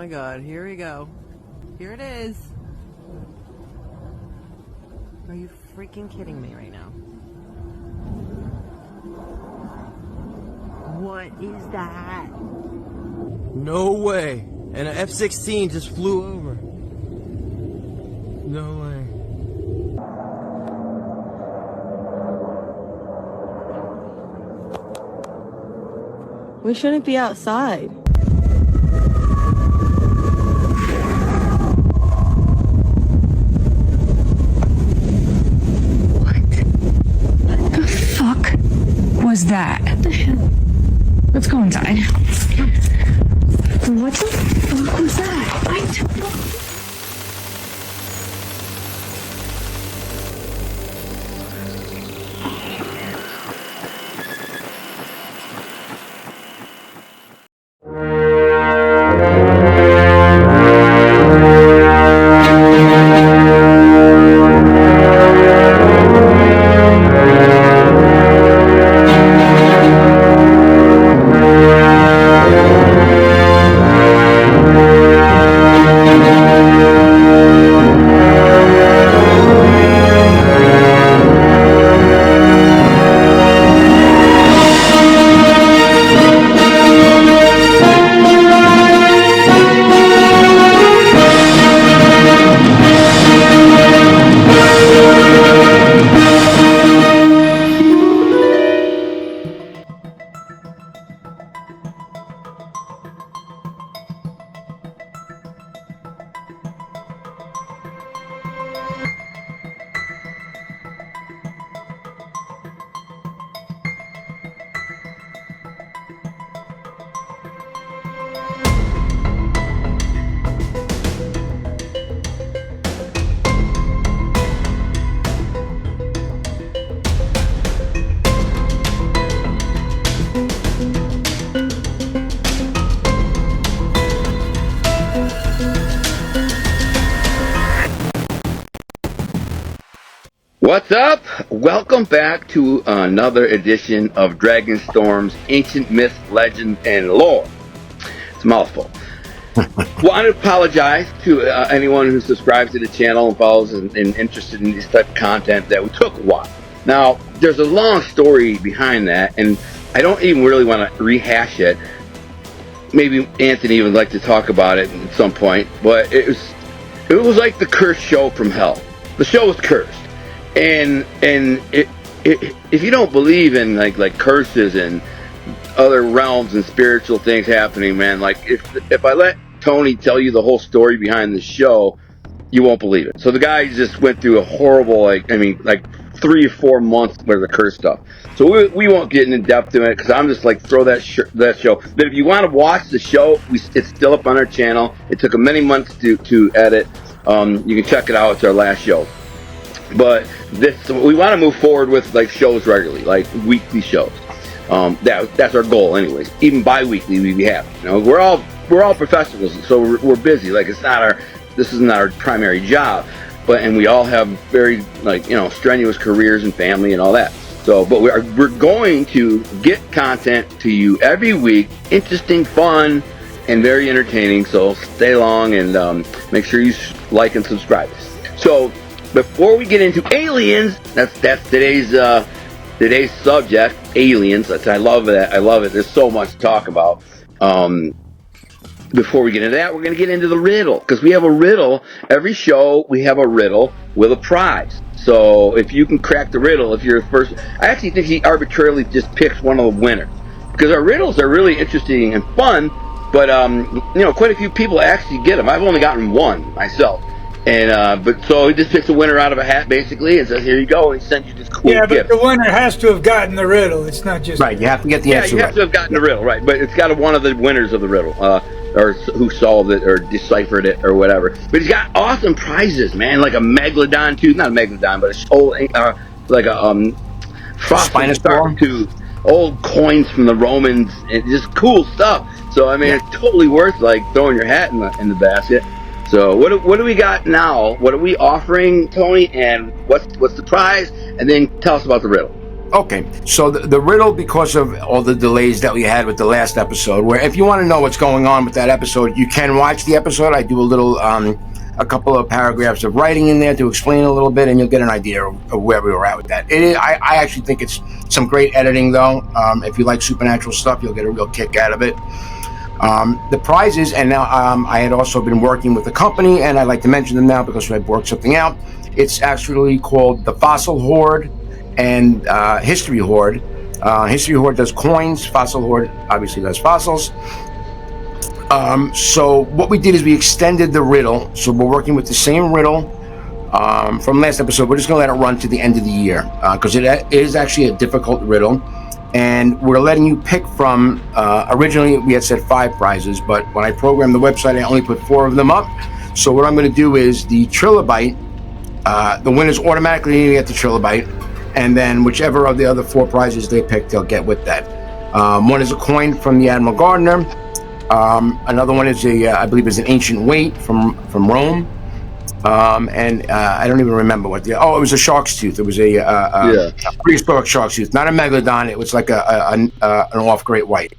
God, here we go. Here it is. Are you freaking kidding me right now? What is that? No way. And an F-16 just flew over. No way. We shouldn't be outside. Was that? Let's go inside. What the fuck was that? I don't know. What's up? Welcome back to another edition of Dragonstorm's Ancient Myths, Legends, and Lore. It's a mouthful. Want to apologize to anyone who subscribes to the channel and follows and interested in this type of content that we took a while. Now, there's a long story behind that, and I don't even really want to rehash it. Maybe Anthony would like to talk about it at some point, but it was like the cursed show from hell. The show was cursed. And if you don't believe in like curses and other realms and spiritual things happening, man, like if I let Tony tell you the whole story behind the show, you won't believe it. So the guy just went through a horrible, like 3 or 4 months worth of curse stuff. So we won't get in depth to it because I'm just like throw that show. But if you want to watch the show, it's still up on our channel. It took many months to edit. You can check it out. It's our last show. But we want to move forward with like shows regularly, like weekly shows. That's our goal, anyways. Even bi-weekly, we have. You know, we're all professionals, so we're busy. Like this is not our primary job, and we all have very strenuous careers and family and all that. So, but we're going to get content to you every week, interesting, fun, and very entertaining. So stay along and make sure you like and subscribe. So. Before we get into aliens, that's today's subject, aliens. I love it. I love it. There's so much to talk about. Before we get into that, we're going to get into the riddle, because we have a riddle. Every show, we have a riddle with a prize. So if you can crack the riddle, if you're first... I actually think he arbitrarily just picks one of the winners, because our riddles are really interesting and fun, but quite a few people actually get them. I've only gotten one myself. And but so he just picks a winner out of a hat, basically, and says, "Here you go," and he sends you this cool gift. Yeah, but the winner has to have gotten the riddle. It's not just right. You have to get the answer right. Yeah, you have to have gotten the riddle right, but it's got one of the winners of the riddle, or who solved it or deciphered it or whatever. But he's got awesome prizes, man, like a megalodon tooth, not a megalodon, but like a frosted tooth, old coins from the Romans, and just cool stuff. So I mean, it's totally worth like throwing your hat in the basket. So what do we got now? What are we offering, Tony? And what's the prize? And then tell us about the riddle. Okay, so the riddle, because of all the delays that we had with the last episode, where if you want to know what's going on with that episode, you can watch the episode. I do a couple of paragraphs of writing in there to explain a little bit, and you'll get an idea of where we were at with that. I actually think it's some great editing, though. If you like supernatural stuff, you'll get a real kick out of it. The prizes, and now I had also been working with the company, and I'd like to mention them now because I've worked something out. It's actually called the Fossil Horde and History Horde. History Horde does coins. Fossil Horde obviously does fossils. So what we did is we extended the riddle. So we're working with the same riddle from last episode. We're just going to let it run to the end of the year because it is actually a difficult riddle. And we're letting you pick from, originally we had said 5 prizes, but when I programmed the website, I only put 4 of them up. So what I'm going to do is the trilobite, the winners automatically get the trilobite, and then whichever of the other 4 prizes they pick, they'll get with that. One is a coin from the Admiral Gardner. Another one is I believe is an ancient weight from Rome. And I don't even remember what it was a shark's tooth. It was a prehistoric shark's tooth, not a megalodon. It was like an off great white.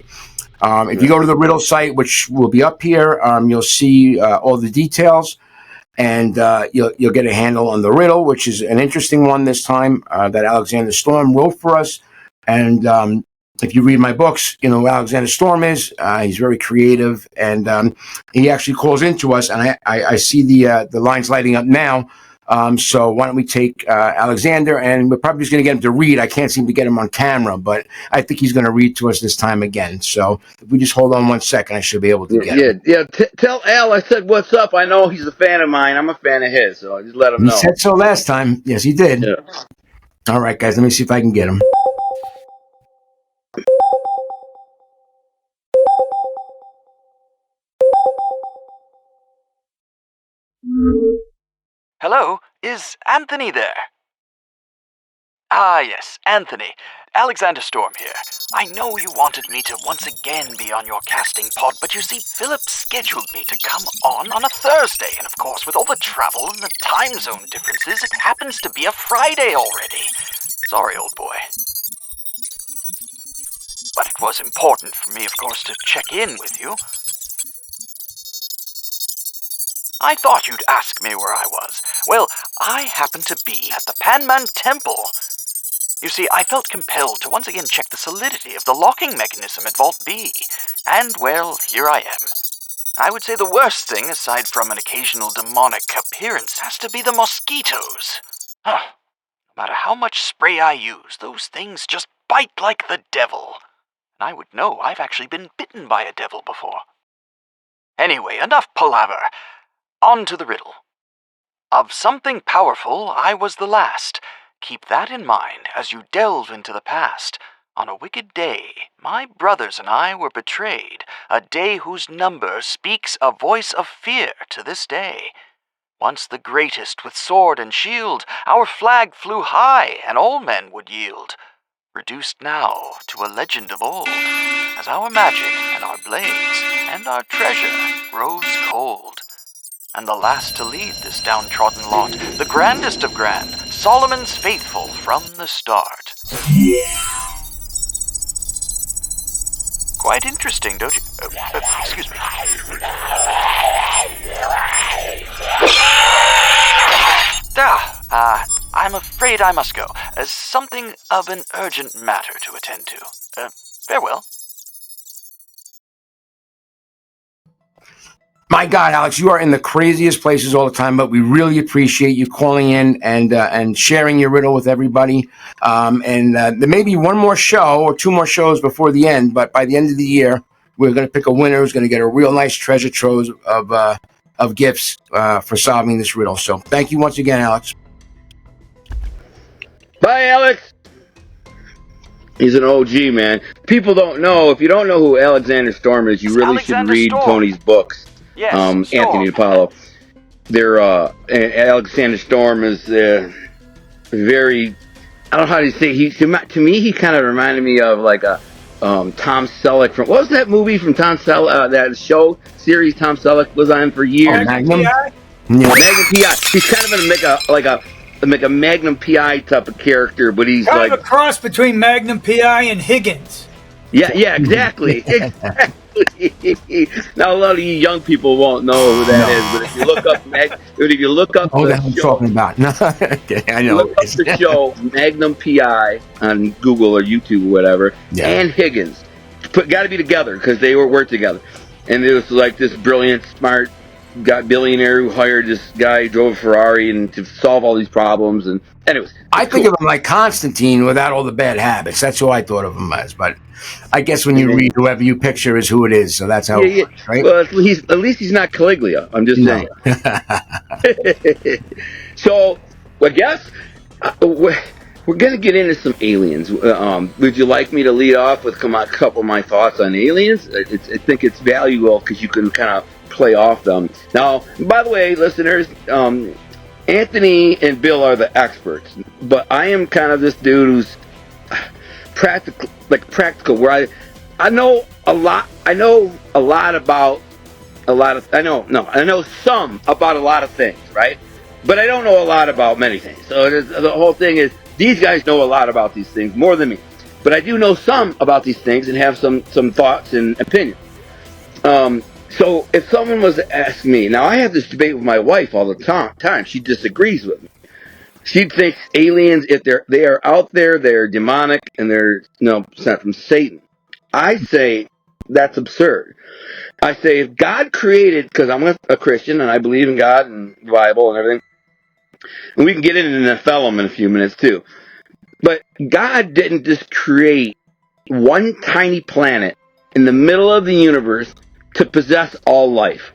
If you go to the riddle site, which will be up here, you'll see all the details, and you'll get a handle on the riddle, which is an interesting one this time that Alexander Storm wrote for us. And if you read my books, you know who Alexander Storm is. He's very creative, and he actually calls into us, and I see the lines lighting up now. So why don't we take Alexander, and we're probably just going to get him to read. I can't seem to get him on camera, but I think he's going to read to us this time again. So if we just hold on 1 second, I should be able to get him. Yeah. Tell Al I said what's up. I know he's a fan of mine. I'm a fan of his, so just let him know. He said so last time. Yes, he did. Yeah. All right, guys, let me see if I can get him. Hello, is Anthony there? Ah, yes, Anthony. Alexander Storm here. I know you wanted me to once again be on your casting pod, but you see, Philip scheduled me to come on a Thursday, and of course, with all the travel and the time zone differences, it happens to be a Friday already. Sorry, old boy. But it was important for me, of course, to check in with you. I thought you'd ask me where I was. Well, I happened to be at the Panman Temple. You see, I felt compelled to once again check the solidity of the locking mechanism at Vault B. And, well, here I am. I would say the worst thing, aside from an occasional demonic appearance, has to be the mosquitoes. No matter how much spray I use, those things just bite like the devil. And I would know I've actually been bitten by a devil before. Anyway, enough palaver. On to the riddle. Of something powerful, I was the last. Keep that in mind as you delve into the past. On a wicked day, my brothers and I were betrayed, a day whose number speaks a voice of fear to this day. Once the greatest with sword and shield, our flag flew high and all men would yield. Reduced now to a legend of old, as our magic and our blades and our treasure grows cold. And the last to lead this downtrodden lot, the grandest of grand, Solomon's faithful from the start. Quite interesting, don't you? Excuse me. I'm afraid I must go. Something of an urgent matter to attend to. Farewell. My God, Alex, you are in the craziest places all the time, but we really appreciate you calling in and sharing your riddle with everybody. There may be one more show or 2 more shows before the end, but by the end of the year, we're going to pick a winner who's going to get a real nice treasure trove of gifts for solving this riddle. So thank you once again, Alex. Bye, Alex. He's an OG, man. People don't know. If you don't know who Alexander Storm is, you really should read Tony's books. Yes, Anthony DiPaolo. They're Alexander Storm is very. I don't know how to say. To me, he kind of reminded me of like a Tom Selleck from. What was that movie from Tom Selleck? That show series Tom Selleck was on for years. Magnum. Magnum P.I. He's kind of gonna make a like a Magnum PI type of character, but he's Kind like of a cross between Magnum PI and Higgins. yeah, exactly. Now a lot of you young people won't know who that is, but if you look up Oh, the that's what I'm show, talking about. No, okay, I know. look up the show Magnum PI on Google or YouTube or whatever, and Higgins. Got to be together because they work together. And it was like this brilliant, smart billionaire who hired this guy who drove a Ferrari and to solve all these problems. And anyways, I think of him like Constantine without all the bad habits. That's who I thought of him as. But I guess when you read, whoever you picture is who it is. So that's how it works, right? Well, at least he's not Caligula. I'm just saying. So, I guess we're going to get into some aliens. Would you like me to lead off with a couple of my thoughts on aliens? I think it's valuable because you can kind of play off them. Now, by the way, listeners, Anthony and Bill are the experts, but I am kind of this dude who's practical. Where I know a lot. I know some about a lot of things, right? But I don't know a lot about many things. So the whole thing is, these guys know a lot about these things, more than me. But I do know some about these things and have some thoughts and opinions. So if someone was to ask me, now I have this debate with my wife all the time. She disagrees with me. She thinks aliens, if they are out there, they're demonic and they're sent from Satan. I say that's absurd. I say if God created, because I'm a Christian and I believe in God and the Bible and everything, and we can get into Nephilim in a few minutes too. But God didn't just create one tiny planet in the middle of the universe to possess all life.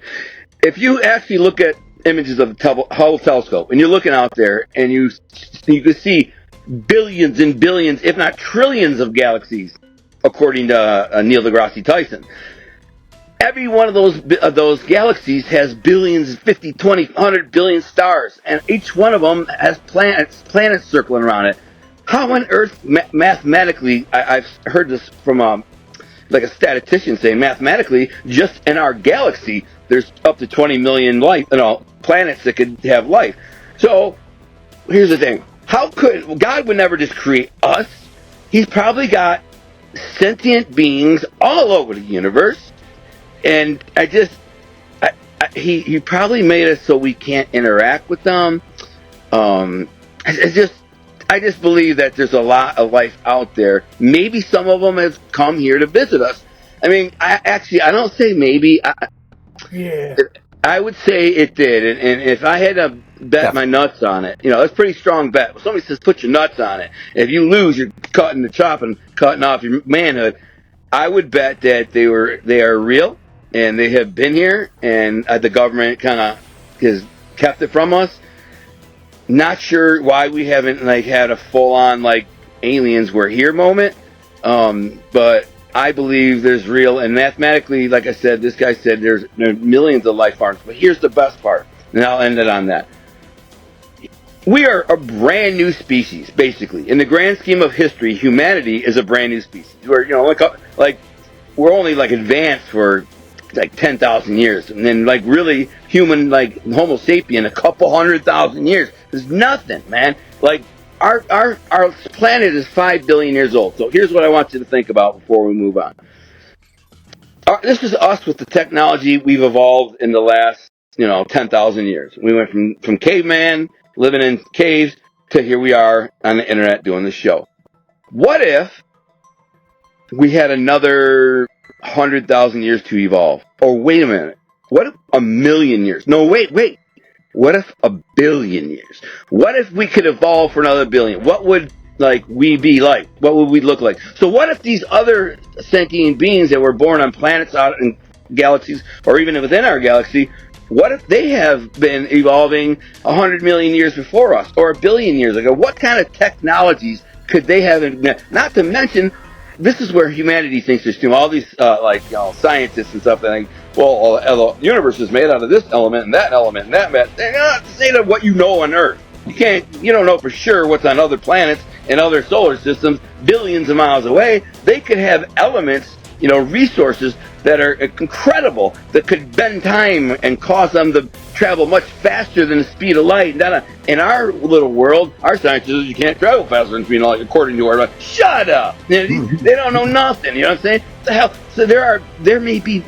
If you actually look at images of the Hubble telescope and you're looking out there and you can see billions and billions, if not trillions of galaxies, according to Neil deGrasse Tyson. Every one of those galaxies has billions, 50, 20, 100 billion stars, and each one of them has planets circling around it. How on earth, mathematically, I've heard this from like a statistician saying, mathematically, just in our galaxy, there's up to 20 million planets that could have life. So, here's the thing. God would never just create us. He's probably got sentient beings all over the universe. And he probably made us so we can't interact with them. I just believe that there's a lot of life out there. Maybe some of them have come here to visit us. I mean, I don't say maybe. I would say it did. And if I had to bet my nuts on it, that's a pretty strong bet. When somebody says put your nuts on it, if you lose, you're cutting off your manhood. I would bet that they are real. And they have been here, and the government kind of has kept it from us. Not sure why we haven't had a full-on aliens were here moment, but I believe there's real. And mathematically, like I said, this guy said there's millions of life forms. But here's the best part, and I'll end it on that. We are a brand new species, basically. In the grand scheme of history, humanity is a brand new species. We're we're only advanced for 10,000 years, and then really human Homo sapien a couple 100,000 years is nothing, man. Our planet is 5 billion years old. So here's what I want you to think about before we move on. This is us with the technology we've evolved in the last 10,000 years. We went from caveman living in caves to here we are on the internet doing this show. What if we had another 100,000 years to evolve? Or wait a minute, what if 1,000,000 years? No, wait. What if 1,000,000,000 years? What if we could evolve for another 1,000,000,000? What would we be like? What would we look like? So what if these other sentient beings that were born on planets out in galaxies, or even within our galaxy, what if they have been evolving 100 million years before us, or 1,000,000,000 years ago? What kind of technologies could they have? Not to mention, this is where humanity thinks there's all these scientists and stuff. And the universe is made out of this element and that element and that. They're not saying what you know on Earth. You don't know for sure what's on other planets and other solar systems billions of miles away. They could have elements, resources that are incredible, that could bend time and cause them to travel much faster than the speed of light. In our little world, our scientists, you can't travel faster than the speed of light, according to our. Shut up! They don't know nothing. You know what I'm saying? What the hell? So there may be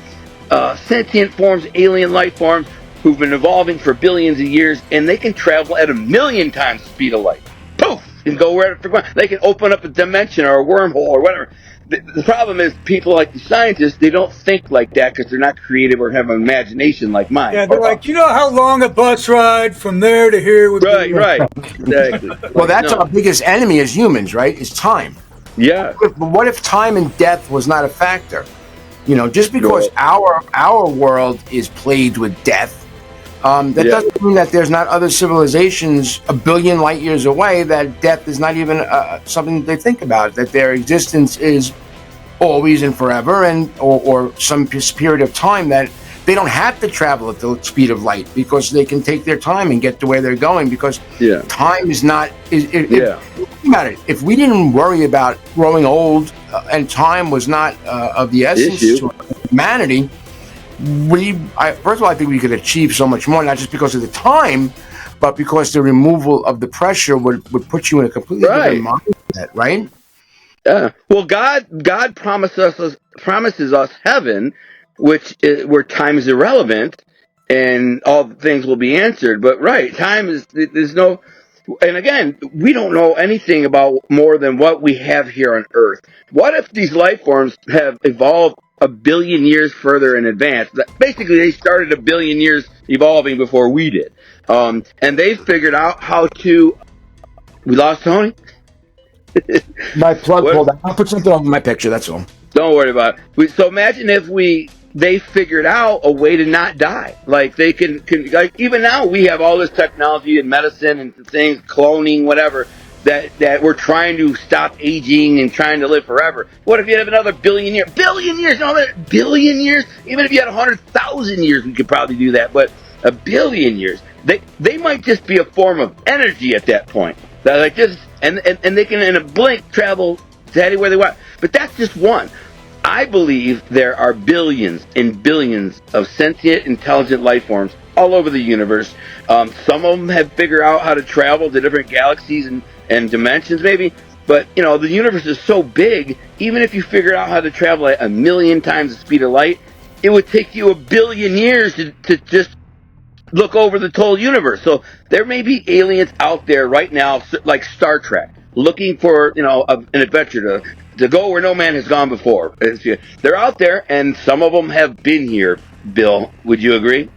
sentient forms, alien life forms, who've been evolving for billions of years, and they can travel at 1,000,000 times the speed of light. Poof! And go wherever they can open up a dimension or a wormhole or whatever. The problem is people like the scientists, they don't think like that because they're not creative or have an imagination like mine. Yeah, they're like, you know how long a bus ride from there to here would be? Right. Exactly. Well, that's our biggest enemy as humans, right? Is time. Yeah. But what if time and death was not a factor? Just because our world is plagued with death, that doesn't mean that there's not other civilizations a billion light years away that death is not even something they think about, that their existence is always and forever, or some period of time that they don't have to travel at the speed of light because they can take their time and get to where they're going because time is not. Think about it. If we didn't worry about growing old and time was not of the essence to humanity, first of all, I think we could achieve so much more, not just because of the time, but because the removal of the pressure would put you in a completely different mindset, right? Yeah. Well, God promises us heaven, where time is irrelevant, and all things will be answered. But there's no. And again, we don't know anything about more than what we have here on Earth. What if these life forms have evolved 1 billion years further in advance? Basically, they started 1 billion years evolving before we did. And they figured out how to... We lost Tony? My plug pulled out. I'll put something on my picture, that's all. Don't worry about it. So imagine if they figured out a way to not die. Like they can like even now we have all this technology and medicine and things, cloning, whatever, that we're trying to stop aging and trying to live forever. What if you have another billion years? Billion years? No, billion years? Even if you had 100,000 years, we could probably do that. But 1 billion years, they might just be a form of energy at that point. That like just and they can in a blink travel to anywhere they want. But that's just one. I believe there are billions and billions of sentient, intelligent life forms all over the universe. Some of them have figured out how to travel to different galaxies and dimensions, maybe. But, the universe is so big, even if you figured out how to travel at 1,000,000 times the speed of light, it would take you 1 billion years to just look over the total universe. So there may be aliens out there right now, like Star Trek, looking for, an adventure to go where no man has gone before. They're out there, and some of them have been here, Bill. Would you agree?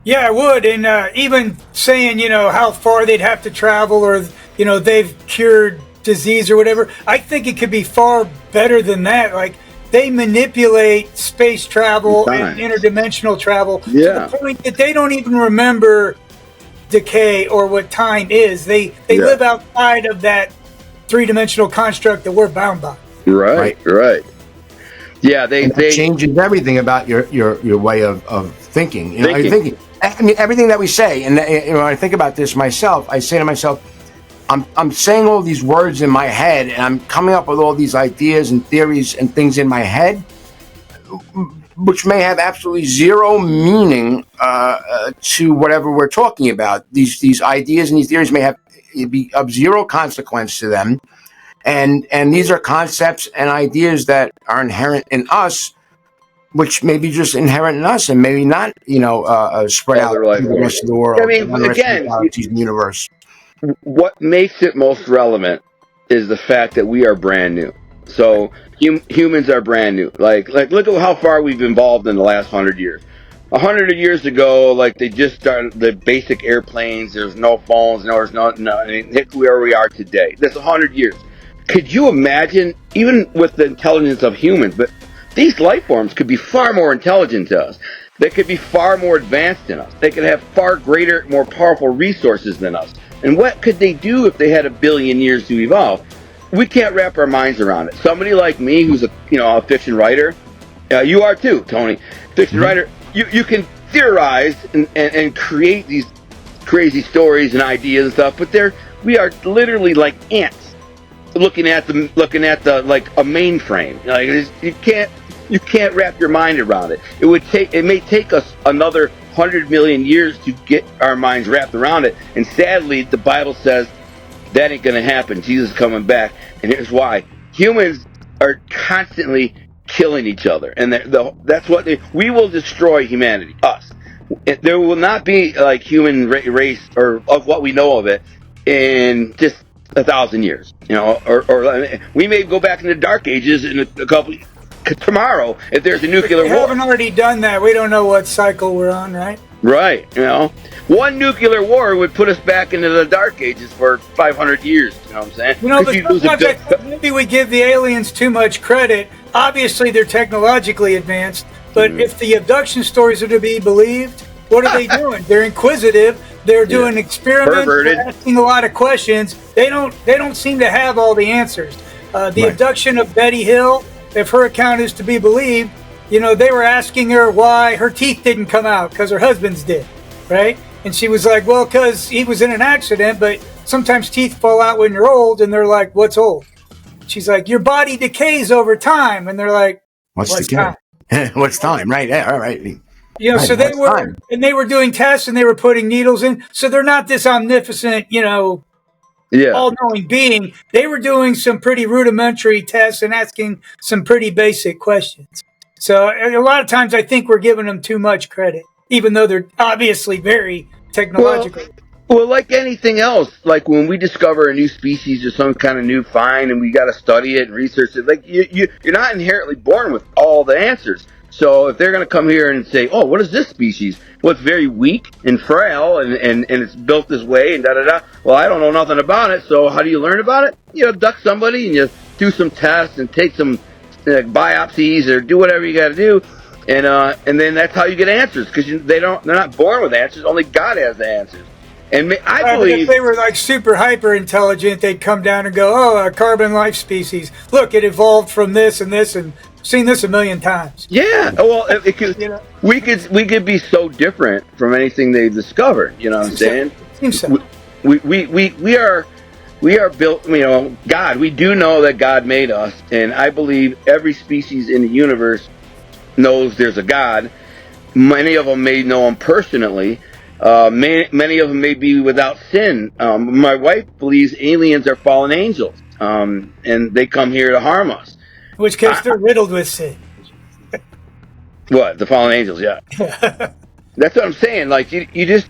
Yeah, I would. And even saying, how far they'd have to travel or, they've cured disease or whatever, I think it could be far better than that. Like, they manipulate space travel and interdimensional travel to the point that they don't even remember decay or what time is. They live outside of that three-dimensional construct that we're bound by. Right. Yeah, they changes everything about your way of thinking. You're thinking. I mean, everything that we say, and when I think about this myself, I say to myself, I'm saying all these words in my head, and I'm coming up with all these ideas and theories and things in my head, which may have absolutely zero meaning to whatever we're talking about. These ideas and these theories may be of zero consequence to them. And these are concepts and ideas that are inherent in us, which may be just inherent in us and maybe not, spread out to the rest of the world. I mean, again, the universe. What makes it most relevant is the fact that we are brand new. So humans are brand new. Like look at how far we've evolved in the last 100 years. 100 years ago, they just started the basic airplanes. There's no phones. There's no. I mean, look where we are today. That's 100 years. Could you imagine, even with the intelligence of humans, but these life forms could be far more intelligent to us. They could be far more advanced than us. They could have far greater, more powerful resources than us. And what could they do if they had 1 billion years to evolve? We can't wrap our minds around it. Somebody like me, who's a fiction writer, you are too, Tony, fiction writer. You can theorize and create these crazy stories and ideas and stuff, but we are literally like ants looking at the like a mainframe. Like you can't. You can't wrap your mind around it. It may take us another 100 million years to get our minds wrapped around it. And sadly, the Bible says that ain't going to happen. Jesus is coming back. And here's why. Humans are constantly killing each other. And that's what we will destroy humanity, us. There will not be like human race or of what we know of it in just 1,000 years, or we may go back in the dark ages in a couple tomorrow if there's a nuclear war. We haven't already done that. We don't know what cycle we're on, right? Right. One nuclear war would put us back into the dark ages for 500 years. You know what I'm saying? But sometimes maybe we give the aliens too much credit. Obviously, they're technologically advanced, but if the abduction stories are to be believed, what are they doing? They're inquisitive. They're doing experiments. They're asking a lot of questions. They don't seem to have all the answers. The abduction of Betty Hill, if her account is to be believed, they were asking her why her teeth didn't come out because her husband's did, right? And she was like, well, because he was in an accident, but sometimes teeth fall out when you're old, and they're like, what's old? She's like, your body decays over time, and they're like, what's time? What's time? Right? Yeah, all right. So they were doing tests and they were putting needles in. So they're not this omnipotent, all-knowing being. They were doing some pretty rudimentary tests and asking some pretty basic questions. So a lot of times I think we're giving them too much credit, even though they're obviously very technological. Well, like anything else, like when we discover a new species or some kind of new find and we got to study it and research it, like you're not inherently born with all the answers. So if they're going to come here and say, oh, what is this species? Well, it's very weak and frail and it's built this way and da-da-da. Well, I don't know nothing about it, so how do you learn about it? You abduct somebody and you do some tests and take some biopsies or do whatever you got to do. And then that's how you get answers, because they're not born with answers. Only God has the answers. And I believe if they were like super hyper intelligent, they'd come down and go, oh, a carbon life species. Look, it evolved from this and this, and seen this a million times. Yeah, well, we could be so different from anything they've discovered. You know what I'm saying? Seems so. We are built. God. We do know that God made us, and I believe every species in the universe knows there's a God. Many of them may know him personally. Many of them may be without sin. My wife believes aliens are fallen angels, and they come here to harm us. In which case, they're riddled with sin. What? The fallen angels, yeah. That's what I'm saying. Like, we just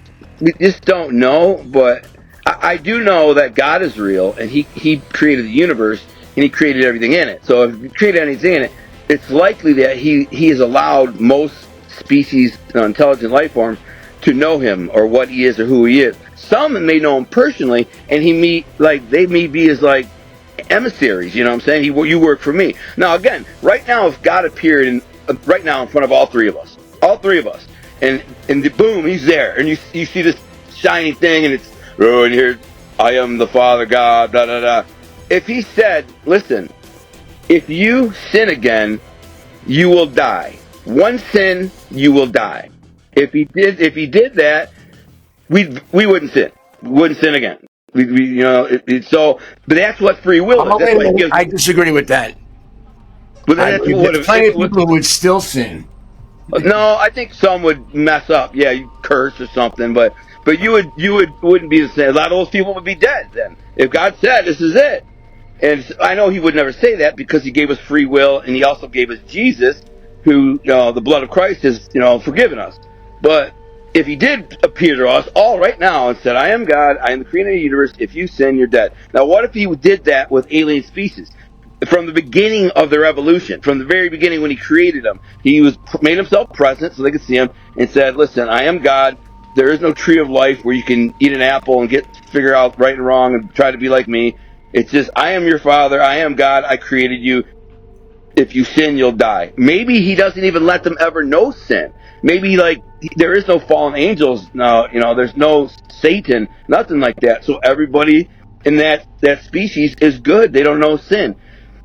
don't know, but I do know that God is real, and He created the universe, and He created everything in it. So if He created anything in it, it's likely that He has allowed most species, intelligent life forms, to know Him or what He is or who He is. Some may know Him personally, and they may be as like emissaries. You know what I'm saying? You work for me. Now again, right now, if God appeared right now in front of all three of us, and boom, He's there, and you see this shiny thing, and it's and here I am the Father God, da da da. If He said, listen, if you sin again, you will die. One sin, you will die. If he did that, we wouldn't sin. We wouldn't sin again. But that's what free will is. I disagree with that. But that's plenty of people who would still sin. No, I think some would mess up. Yeah, you curse or something, but you wouldn't be the same. A lot of those people would be dead then. If God said this is it, and I know He would never say that because He gave us free will, and He also gave us Jesus, who the blood of Christ has forgiven us. But if He did appear to us all right now and said, I am God, I am the creator of the universe, if you sin, you're dead. Now, what if He did that with alien species? From the beginning of their evolution, from the very beginning when He created them, He made Himself present so they could see Him and said, listen, I am God. There is no tree of life where you can eat an apple and figure out right and wrong and try to be like me. It's just, I am your Father, I am God, I created you. If you sin, you'll die. Maybe He doesn't even let them ever know sin. Maybe there is no fallen angels now, there's no Satan, nothing like that. So everybody in that species is good. They don't know sin.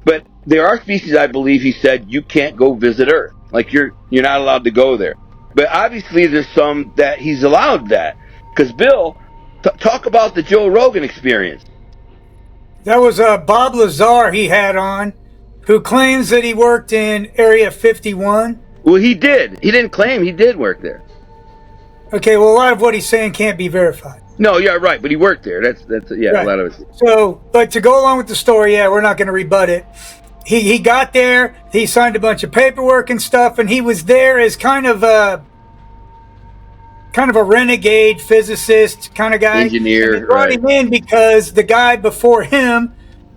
But there are species, I believe He said, you can't go visit Earth. Like you're not allowed to go there. But obviously there's some that He's allowed that. Because Bill, talk about the Joe Rogan experience. That was Bob Lazar he had on. who claims that he worked in Area 51. Well, he did. He didn't claim he did work there. Okay, well, a lot of what he's saying can't be verified. No, yeah, right, but he worked there. That's yeah, Right. a lot of it. So, but to go along with the story, yeah, we're not going to rebut it. He got there, he signed a bunch of paperwork and stuff, and he was there as kind of a renegade physicist kind of guy. Engineer, And they brought him in because the guy before him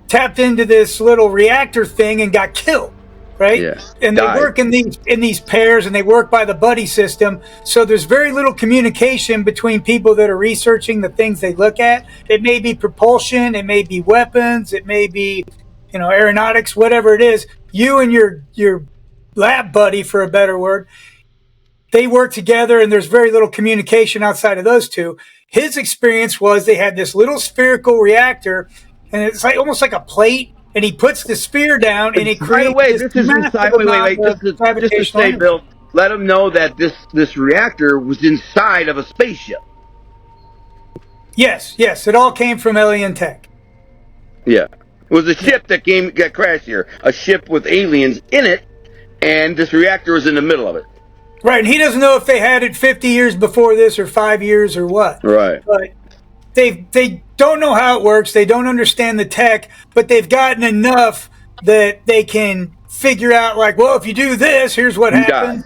tapped into this little reactor thing and got killed. Right? Yeah. And they work in these pairs, and they work by the buddy system. So there's very little communication between people that are researching the things they look at. It may be propulsion, it may be weapons, it may be, aeronautics, whatever it is. You and your lab buddy, for a better word, they work together, and there's very little communication outside of those two. His experience was they had this little spherical reactor, and it's like almost like a plate. And he puts the spear down, and it creates. By the way, this is inside. Wait. Just to say, Bill, let him know that this reactor was inside of a spaceship. Yes. It all came from alien tech. Yeah, it was a ship that got crashed here. A ship with aliens in it, and this reactor was in the middle of it. Right, and he doesn't know if they had it 50 years before this, or 5 years, or what. Right. But they don't know how it works. They don't understand the tech, but they've gotten enough that they can figure out, like, well, if you do this, here's what happens.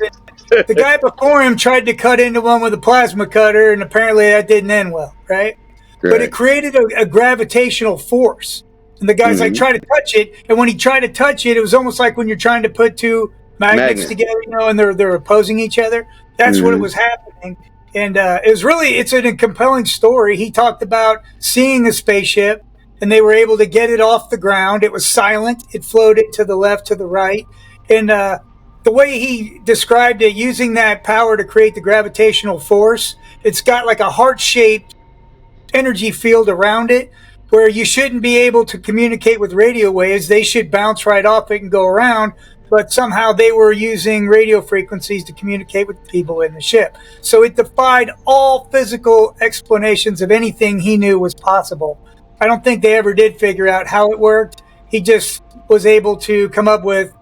The guy before him tried to cut into one with a plasma cutter, and apparently that didn't end well, right? But it created a gravitational force. And the guy's like, try to touch it. And when he tried to touch it, it was almost like when you're trying to put two magnets together, and they're opposing each other. That's what it was happening. And it's a compelling story. He talked about seeing a spaceship, and they were able to get it off the ground. It was silent. It floated to the left, to the right. And the way he described it, using that power to create the gravitational force, it's got like a heart-shaped energy field around it, where you shouldn't be able to communicate with radio waves. They should bounce right off it and go around. But somehow they were using radio frequencies to communicate with people in the ship. So it defied all physical explanations of anything he knew was possible. I don't think they ever did figure out how it worked. He just was able to come up with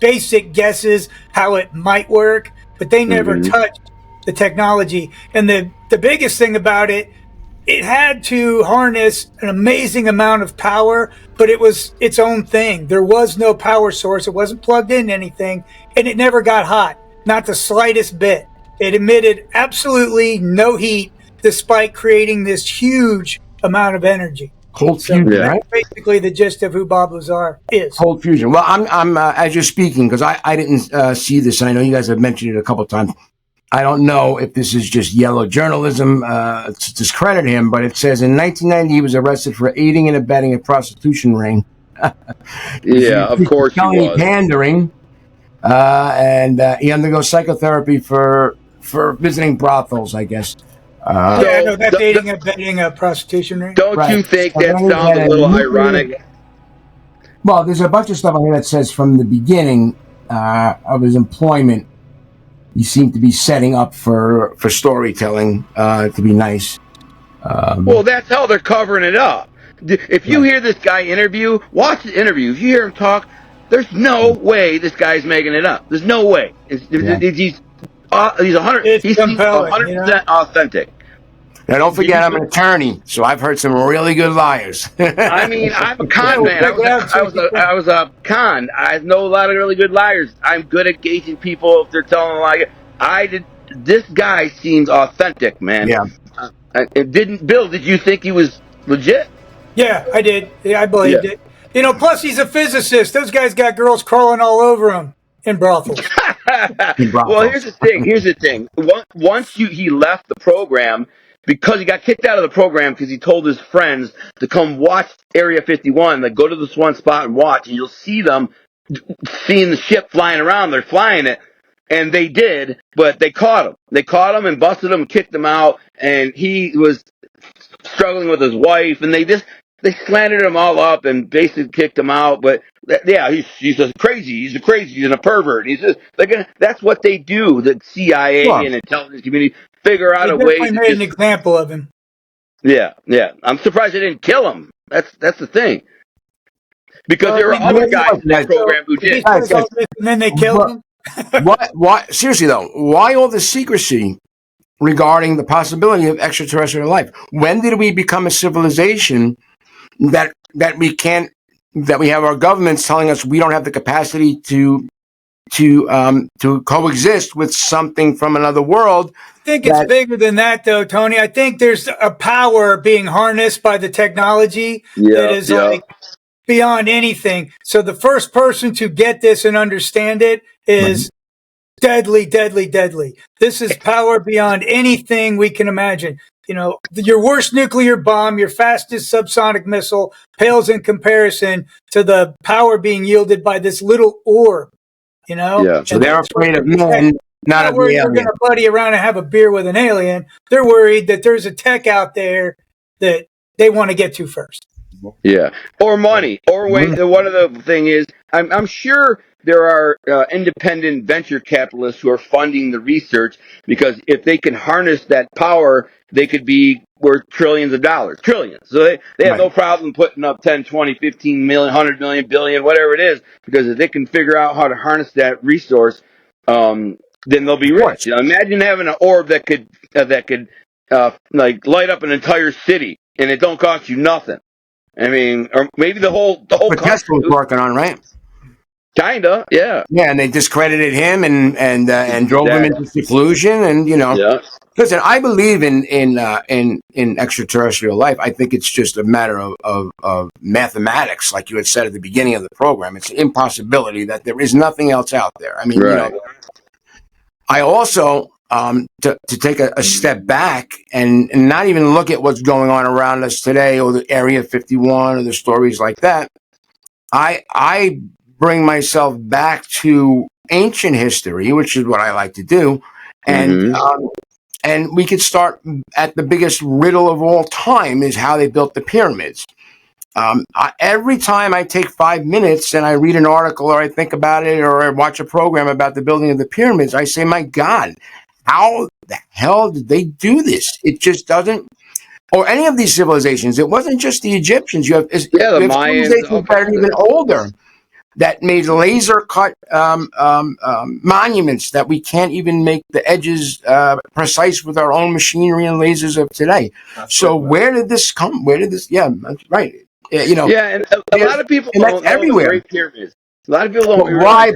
basic guesses how it might work, but they never touched the technology. And the biggest thing about it had to harness an amazing amount of power, but it was its own thing. There was no power source. It wasn't plugged into anything, and it never got hot, not the slightest bit. It emitted absolutely no heat, despite creating this huge amount of energy. Cold fusion, right? That's basically the gist of who Bob Lazar is. Cold fusion. Well, I'm as you're speaking, because I didn't see this, and I know you guys have mentioned it a couple of times. I don't know if this is just yellow journalism to discredit him, but it says in 1990 he was arrested for aiding and abetting a prostitution ring. Yeah, of course he was. Pandering, and he undergoes psychotherapy for visiting brothels, I guess. No, that's aiding and abetting a prostitution ring. Don't you think that sounds a little ironic? Well, there's a bunch of stuff on here that says from the beginning of his employment, you seem to be setting up for storytelling to be nice. Well, that's how they're covering it up. If you hear this guy watch the interview. If you hear him talk, there's no way this guy's making it up. There's no way. He's 100% authentic. Now, don't forget, I'm an attorney, so I've heard some really good liars. I mean, I'm a con man. I was a con. I know a lot of really good liars. I'm good at gauging people if they're telling a lie. This guy seems authentic, man. Yeah. Bill, did you think he was legit? Yeah, I did. Yeah, I believed it. Plus he's a physicist. Those guys got girls crawling all over him in brothels. Well, here's the thing. Once he left the program, because he got kicked out of the program because he told his friends to come watch Area 51, like go to this one spot and watch, and you'll see them seeing the ship flying around. They're flying it, and they did, but they caught him. They caught him and busted him and kicked him out, and he was struggling with his wife, and they slandered him all up and basically kicked him out. But yeah, he's a crazy. He's a pervert. That's what they do. The CIA and intelligence community figure out a way. They made an example of him. Yeah. I'm surprised they didn't kill him. That's the thing. Because there were other guys in that program who He did. says all this and then they kill him. Why? Seriously though, why all the secrecy regarding the possibility of extraterrestrial life? When did we become a civilization that we can't, that we have our governments telling us we don't have the capacity to coexist with something from another world? I think it's bigger than that, though, Tony. I think there's a power being harnessed by the technology that is like beyond anything. So the first person to get this and understand it is deadly, deadly, deadly. This is power beyond anything we can imagine. You know, your worst nuclear bomb, your fastest subsonic missile pales in comparison to the power being yielded by this little orb, you know? Yeah. So they're afraid of men, not of the worried alien. they're going to buddy around and have a beer with an alien. They're worried that there's a tech out there that they want to get to first. Yeah, or money, or wait. One of the thing is, I'm sure there are independent venture capitalists who are funding the research, because if they can harness that power, they could be worth trillions of dollars, trillions. So they have no problem putting up 10, 20, 15 million, 100 million, billion, whatever it is, because if they can figure out how to harness that resource, then they'll be rich. You know, imagine having an orb that could like light up an entire city, and it don't cost you nothing. I mean, or maybe the whole But Tesla was working on, right? Kinda, yeah. Yeah, and they discredited him and drove him into seclusion, and you know. Yeah. Listen, I believe in extraterrestrial life. I think it's just a matter of mathematics, like you had said at the beginning of the program. It's an impossibility that there is nothing else out there. I mean, you know, I also to take a step back and not even look at what's going on around us today, or the Area 51, or the stories like that. I bring myself back to ancient history, which is what I like to do, and we could start at the biggest riddle of all time, is how they built the pyramids. Every time I take 5 minutes and I read an article, or I think about it, or I watch a program about the building of the pyramids, I say, my God, how the hell did they do this? It just doesn't. Or any of these civilizations. It wasn't just the Egyptians. You have, the Mayans, civilizations that are even older, that made laser cut monuments that we can't even make the edges precise with our own machinery and lasers of today. So where did this come? Where did this? Yeah, that's right. You know. Yeah, and a lot of people don't know everywhere. the Great Pyramids. A lot of people don't realize.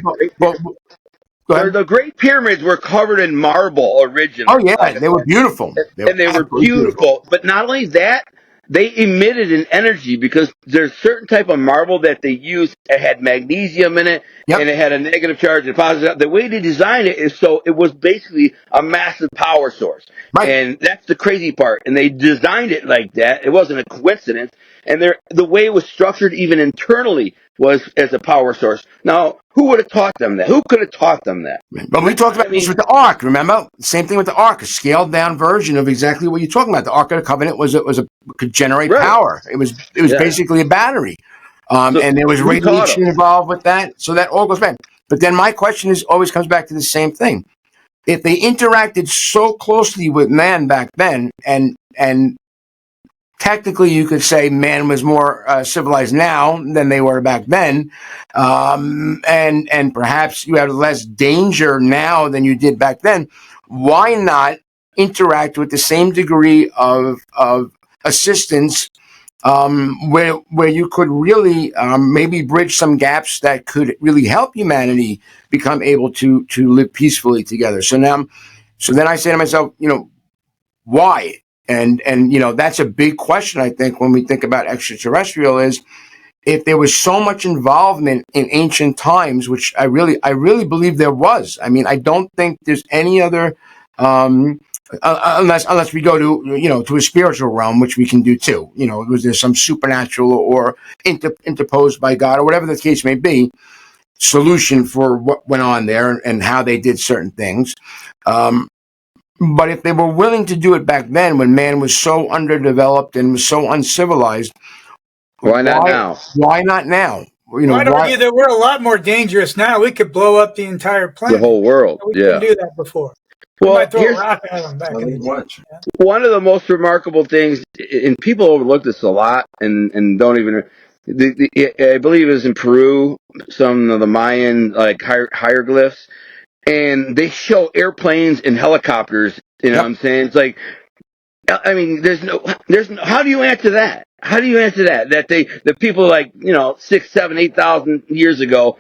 The Great Pyramids were covered in marble originally. Oh yeah, they were beautiful. They were beautiful. But not only that, they emitted an energy, because there's certain type of marble that they used that had magnesium in it, and it had a negative charge and a positive. The way they designed it is so it was basically a massive power source. Right. And that's the crazy part. And they designed it like that. It wasn't a coincidence. And the way it was structured, even internally, was as a power source. Now, who would have taught them that? Who could have taught them that? But we talked about this with the Ark, remember? Same thing with the Ark, a scaled down version of exactly what you're talking about. The Ark of the Covenant could generate power. It was basically a battery. And there was radiation involved with that. So that all goes back. But then my question always comes back to the same thing. If they interacted so closely with man back then, and technically you could say man was more civilized now than they were back then, and perhaps you have less danger now than you did back then, why not interact with the same degree of assistance, where you could really maybe bridge some gaps that could really help humanity become able to live peacefully together? So then I say to myself, you know, why? And you know, that's a big question, I think, when we think about extraterrestrial, is if there was so much involvement in ancient times, which I really believe there was. I mean, I don't think there's any other, unless we go to a spiritual realm, which we can do too. You know, was there some supernatural or interposed by God, or whatever the case may be, solution for what went on there and how they did certain things. But if they were willing to do it back then, when man was so underdeveloped and was so uncivilized, why not now? Why not now? You know, I'd argue that we're a lot more dangerous now. We could blow up the entire planet. The whole world. We couldn't do that before. Well, we might throw a rock at them back in the one of the most remarkable things, and people overlook this a lot and don't even. I believe it was in Peru, some of the Mayan like hieroglyphs, and they show airplanes and helicopters. You know what I'm saying? It's like, I mean, there's no, how do you answer that? How do you answer that? That the people like, 6, 7, 8,000 years ago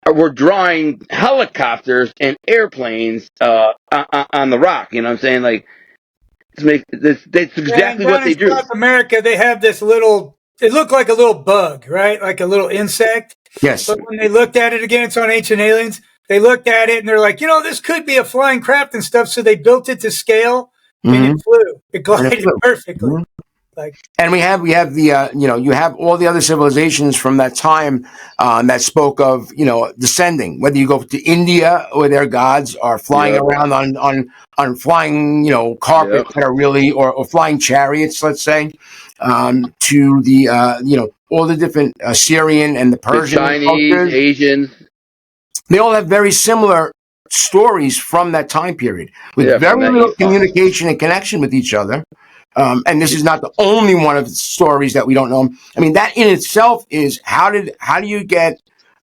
were drawing helicopters and airplanes, on the rock. You know what I'm saying? Like, that's exactly what down they in drew. South America, they have this little. It looked like a little bug, right? Like a little insect. Yes. But when they looked at it again, it's on Ancient Aliens. They looked at it and they're like, this could be a flying craft and stuff. So they built it to scale, and it flew. It glided perfectly. Mm-hmm. Like, and we have the you have all the other civilizations from that time that spoke of descending. Whether you go to India, where their gods are flying around on flying carpets that are really or flying chariots, let's say, to the all the different Syrian and the Persian the Chinese, cultures. Asians. They all have very similar stories from that time period with very little communication and connection with each other. And this is not the only one of the stories that we don't know. I mean, that in itself is how do you get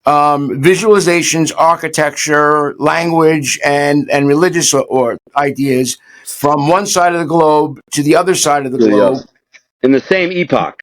visualizations, architecture, language, and religious or ideas from one side of the globe to the other side of the globe in the same epoch?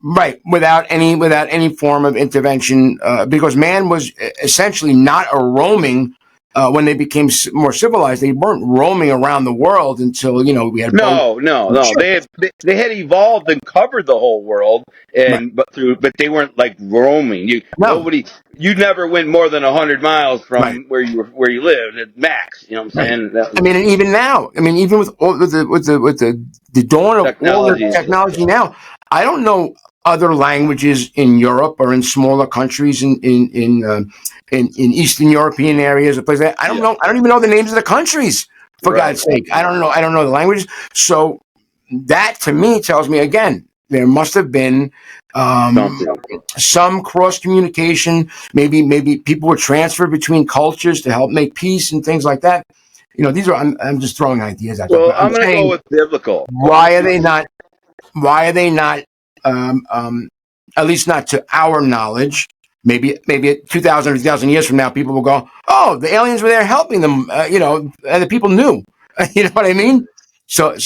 Right, without any form of intervention, because man was essentially not a roaming. When they became more civilized, they weren't roaming around the world until we had no. They had evolved and covered the whole world, and but they weren't like roaming. You never went more than 100 miles from where you lived at max. You know what I'm saying? I mean, and even now, even with all with the dawn of all the technology now, I don't know other languages in Europe or in smaller countries in Eastern European areas or places. I don't know. I don't even know the names of the countries. For God's sake, I don't know the languages. So that to me tells me again there must have been some cross communication. Maybe people were transferred between cultures to help make peace and things like that. These are I'm just throwing ideas out there. Well, I'm going to go with biblical. Why are they not? At least not to our knowledge. Maybe 2,000 or 3,000 years from now, people will go, "Oh, the aliens were there helping them," and the people knew. You know what I mean? So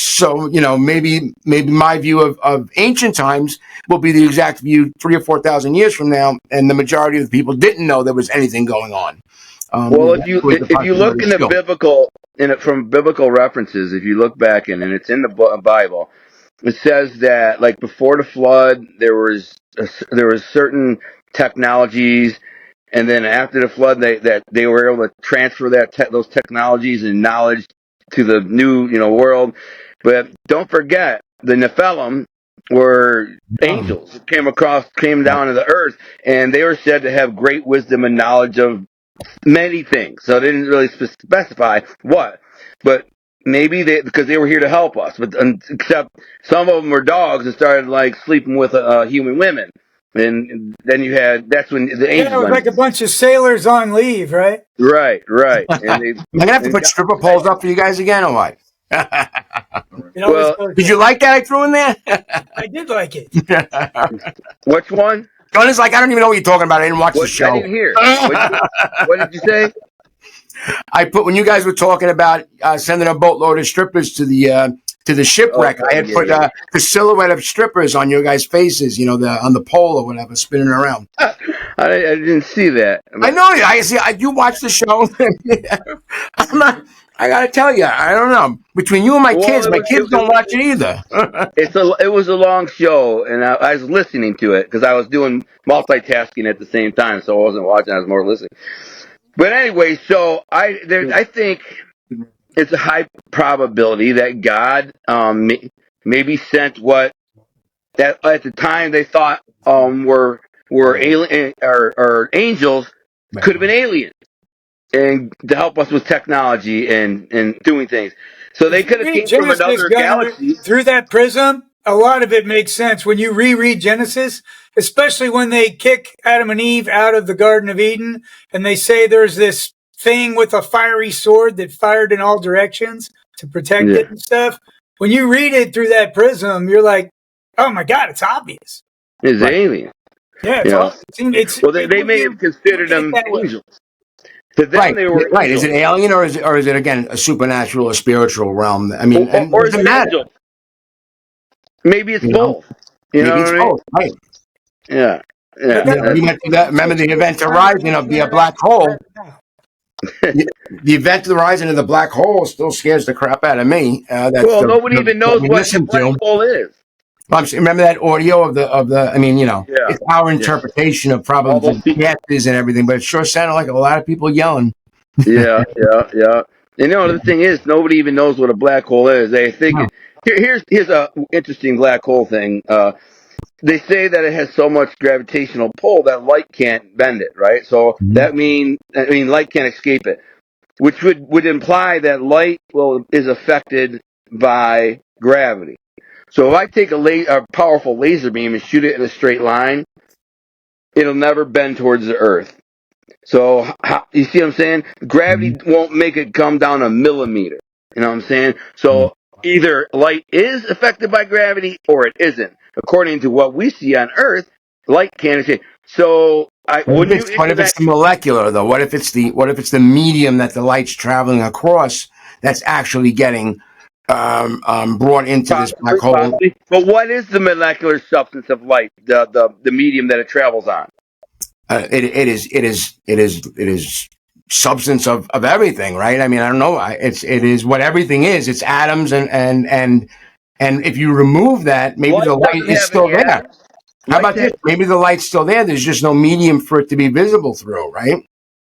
maybe my view of ancient times will be the exact view 3,000 or 4,000 years from now, and the majority of the people didn't know there was anything going on. Well, if you look in the biblical from biblical references, if you look back and it's in the Bible. It says that, like, before the flood, there was certain technologies, and then after the flood, they were able to transfer those technologies and knowledge to the new world. But don't forget, the Nephilim were angels who came down to the earth, and they were said to have great wisdom and knowledge of many things. So they didn't really specify what, but. Maybe because they were here to help us, but except some of them were dogs and started like sleeping with human women, and then that's when the angels. Yeah, it was like a bunch of sailors on leave, right? Right. And I'm gonna have to put stripper poles up for you guys again, or what? Well, did you like that I threw in there? I did like it. Which one? John is like, I don't even know what you're talking about. I didn't watch the show. I didn't hear. What did you say? I put when you guys were talking about sending a boatload of strippers to the shipwreck. I had put the silhouette of strippers on your guys' faces, on the pole or whatever, spinning around. I didn't see that. I know you. I see. You watch the show. I gotta tell you, I don't know. Between you and my kids don't watch it either. It was a long show, and I was listening to it because I was doing multitasking at the same time, so I wasn't watching. I was more listening. But anyway, so I think it's a high probability that God maybe sent what that at the time they thought were alien or angels, could have been aliens, and to help us with technology and doing things. So they could have came from another galaxy through that prism. A lot of it makes sense when you reread Genesis, especially when they kick Adam and Eve out of the Garden of Eden and they say there's this thing with a fiery sword that fired in all directions to protect it and stuff. When you read it through that prism, you're like, oh my God, it's obvious. It's alien. Yeah, You it's know, all. It's well, they when may have you considered look at it them that way. angels. To them, Right, they were right. Is angels, it alien or is it again a supernatural or spiritual realm? I mean, and or does is it it matter? angels? Maybe it's You know, both. You know maybe what it's I mean? both. Right. Yeah, But yeah. You know, that, we went through that. Remember the event horizon of the black hole. The event horizon of the black hole still scares the crap out of me. That's Well, nobody even what knows we what the listen black to. hole is. Remember that audio of the. I mean, Yeah, it's our yeah. interpretation of probably All those the people. gases and everything, but it sure sounded like a lot of people yelling. Yeah, yeah, yeah. And the thing is, nobody even knows what a black hole is. They think No. here's a interesting black hole thing. They say that it has so much gravitational pull that light can't bend it, right? So Mhm. that light can't escape it, which would imply that light is affected by gravity. So if I take a powerful laser beam and shoot it in a straight line, it'll never bend towards the Earth. So you see what I'm saying? Gravity won't make it come down a millimeter. You know what I'm saying? So either light is affected by gravity or it isn't. According to what we see on Earth, light can't escape. So wouldn't you What if it's internet? the molecular though? What if it's the medium that the light's traveling across that's actually getting brought into this black Possibly, hole? possibly. But what is the molecular substance of light? The medium that it travels on. It is substance of everything, right? I mean, I don't know. It is what everything is. It's atoms and if you remove that, maybe the Light light doesn't is have still any there. atoms. How Light about this? has Maybe the light's still there. There's just no medium for it to be visible through, right?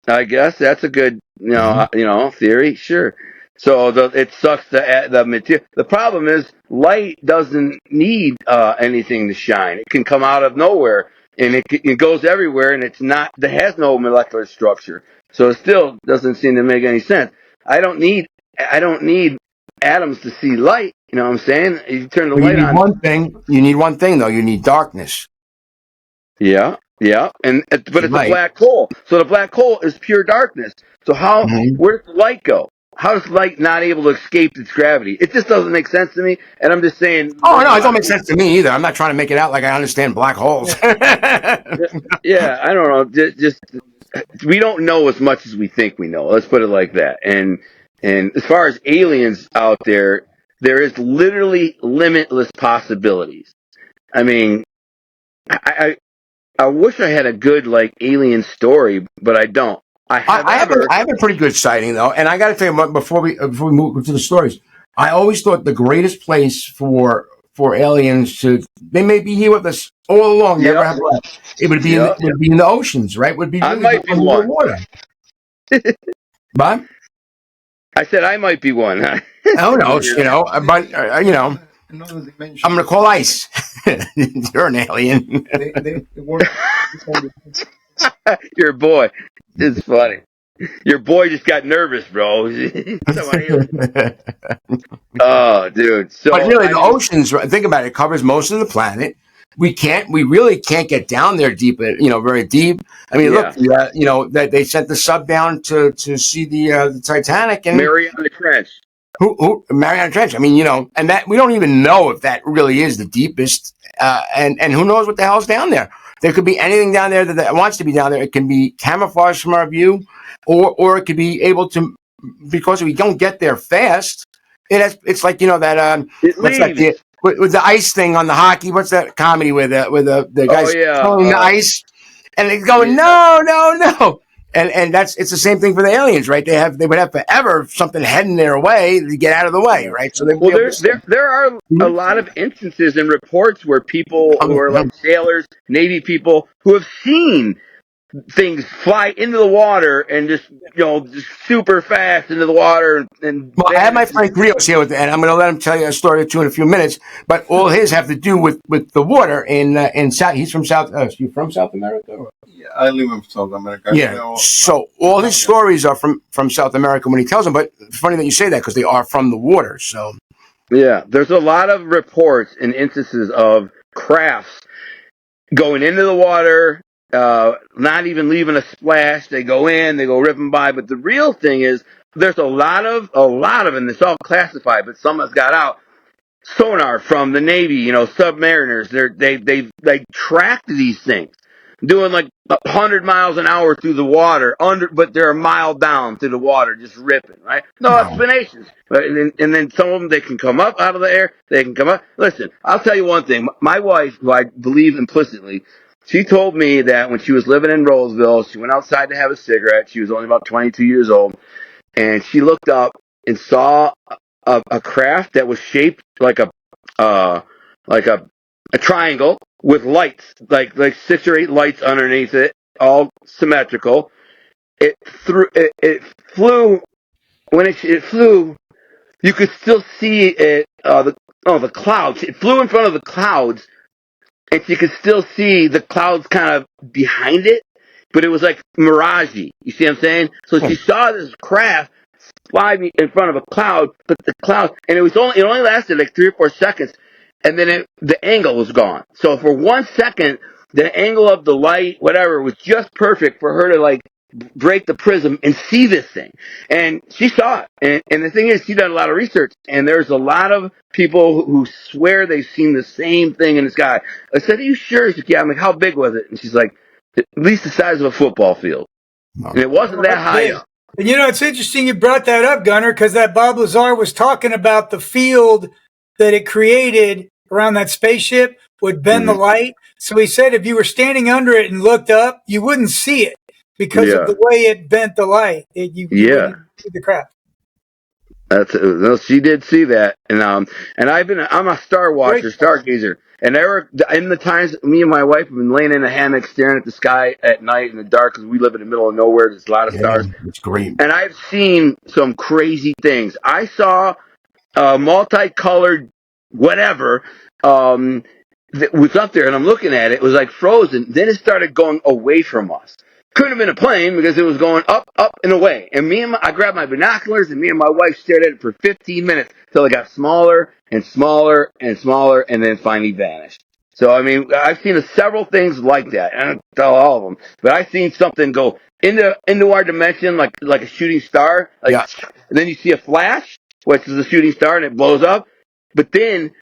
I guess that's a good, Mhm. theory. Sure. So it sucks the material. The problem is light doesn't need anything to shine. It can come out of nowhere and it goes everywhere, and it has no molecular structure. So it still doesn't seem to make any sense. I don't need I don't need atoms to see light. You know what I'm saying? You turn the But you light need on. one thing. You need one thing though. You need darkness. Yeah, yeah, but See it's a light. black hole. So the black hole is pure darkness. So Mhm. where does the light go? How is light not able to escape its gravity? It just doesn't make sense to me. And I'm just saying, Oh there's a no, it lot don't of make sense to me either. I'm not trying to make it out like I understand black holes. yeah, I don't know. Just we don't know as much as we think we know. Let's put it like that. And as far as aliens out there, there is literally limitless possibilities. I mean, I I wish I had a good alien story, but I don't. However, I have a pretty good sighting though, and I got to tell you before we move to the stories, I always thought the greatest place for aliens they may be here with us all along, never yep, have left. It would be yep. in the oceans, right? Would be I really might be under the one. water, but I said I might be one. who knows, But I'm going to call ICE. You're an alien. Your boy. It's funny. Your boy just got nervous, bro. Oh, dude. But So really, I the mean, oceans, think about it, it covers most of the planet. We really can't get down there deep, very deep. I mean, look, yeah. that they sent the sub down to see the Titanic, and Mariana Trench. who Mariana Trench. I mean, and that we don't even know if that really is the deepest, and who knows what the hell's down there. There could be anything down there that wants to be down there. It can be camouflaged from our view, or it could be able to, because we don't get there fast. It's like that It what's that leaves. with the ice thing on the hockey? What's that comedy with the Oh guys yeah. throwing the ice and they're going Yeah. no no no, and it's the same thing for the aliens, right? They would have forever something heading their way to get out of the way, right? So they would Well, be able to say, there are a lot of instances and reports where people who are like sailors, Navy people, who have seen things fly into the water and just super fast into the water and well, I have my vanish. friend Rios here, and I'm going to let him tell you a story or two in a few minutes. But all his have to do with the water in South. He's from South. You from South America? Or? I live in South America. Yeah. So all his stories are from South America when he tells them. But it's funny that you say that because they are from the water. So Yeah, there's a lot of reports and instances of crafts going into the water, not even leaving a splash. They go in, they go ripping by. But the real thing is, there's a lot of, and it's all classified, but some has got out. Sonar from the Navy, submariners. They tracked these things. doing like 100 miles an hour through the water, but they're a mile down through the water, just ripping, right? No explanations. Right? And then some of them, they can come up out of the air, they can come up. Listen, I'll tell you one thing. My wife, who I believe implicitly, she told me that when she was living in Roseville, she went outside to have a cigarette. She was only about 22 years old, and she looked up and saw a craft that was shaped like a triangle with lights, like 6 or 8 lights underneath it, all symmetrical. It flew. When it flew, you could still see it. The clouds. It flew in front of the clouds, and you could still see the clouds kind of behind it. But it was like miragey. You see what I'm saying? So she saw this craft fly in front of a cloud, but the cloud, and it only lasted like 3 or 4 seconds, and then the angle was gone. So for 1 second, the angle of the light, whatever, was just perfect for her to like break the prism and see this thing. And she saw it. And the thing is, she done a lot of research, and there's a lot of people who swear they've seen the same thing in the sky. I said, "Are you sure?" She's like, "Yeah." I'm like, "How big was it?" And she's like, "At least the size of a football field." And it wasn't that high up. And it's interesting you brought that up, Gunner, because that Bob Lazar was talking about the field that it created around that spaceship would bend the light. So he said if you were standing under it and looked up, you wouldn't see it because of the way it bent the light. You wouldn't see the craft. She did see that, and I'm a star watcher, stargazer, and in the times me and my wife have been laying in a hammock staring at the sky at night in the dark because we live in the middle of nowhere. There's a lot of stars. It's great, and I've seen some crazy things. I saw a multicolored whatever that was up there, and I'm looking at it. It was like frozen. Then it started going away from us. Couldn't have been a plane because it was going up, and away. And I grabbed my binoculars, and me and my wife stared at it for 15 minutes till it got smaller and smaller and smaller, and then finally vanished. So, I mean, I've seen several things like that. I don't tell all of them, but I've seen something go into our dimension like a shooting star. And then you see a flash, which is a shooting star, and it blows up. But then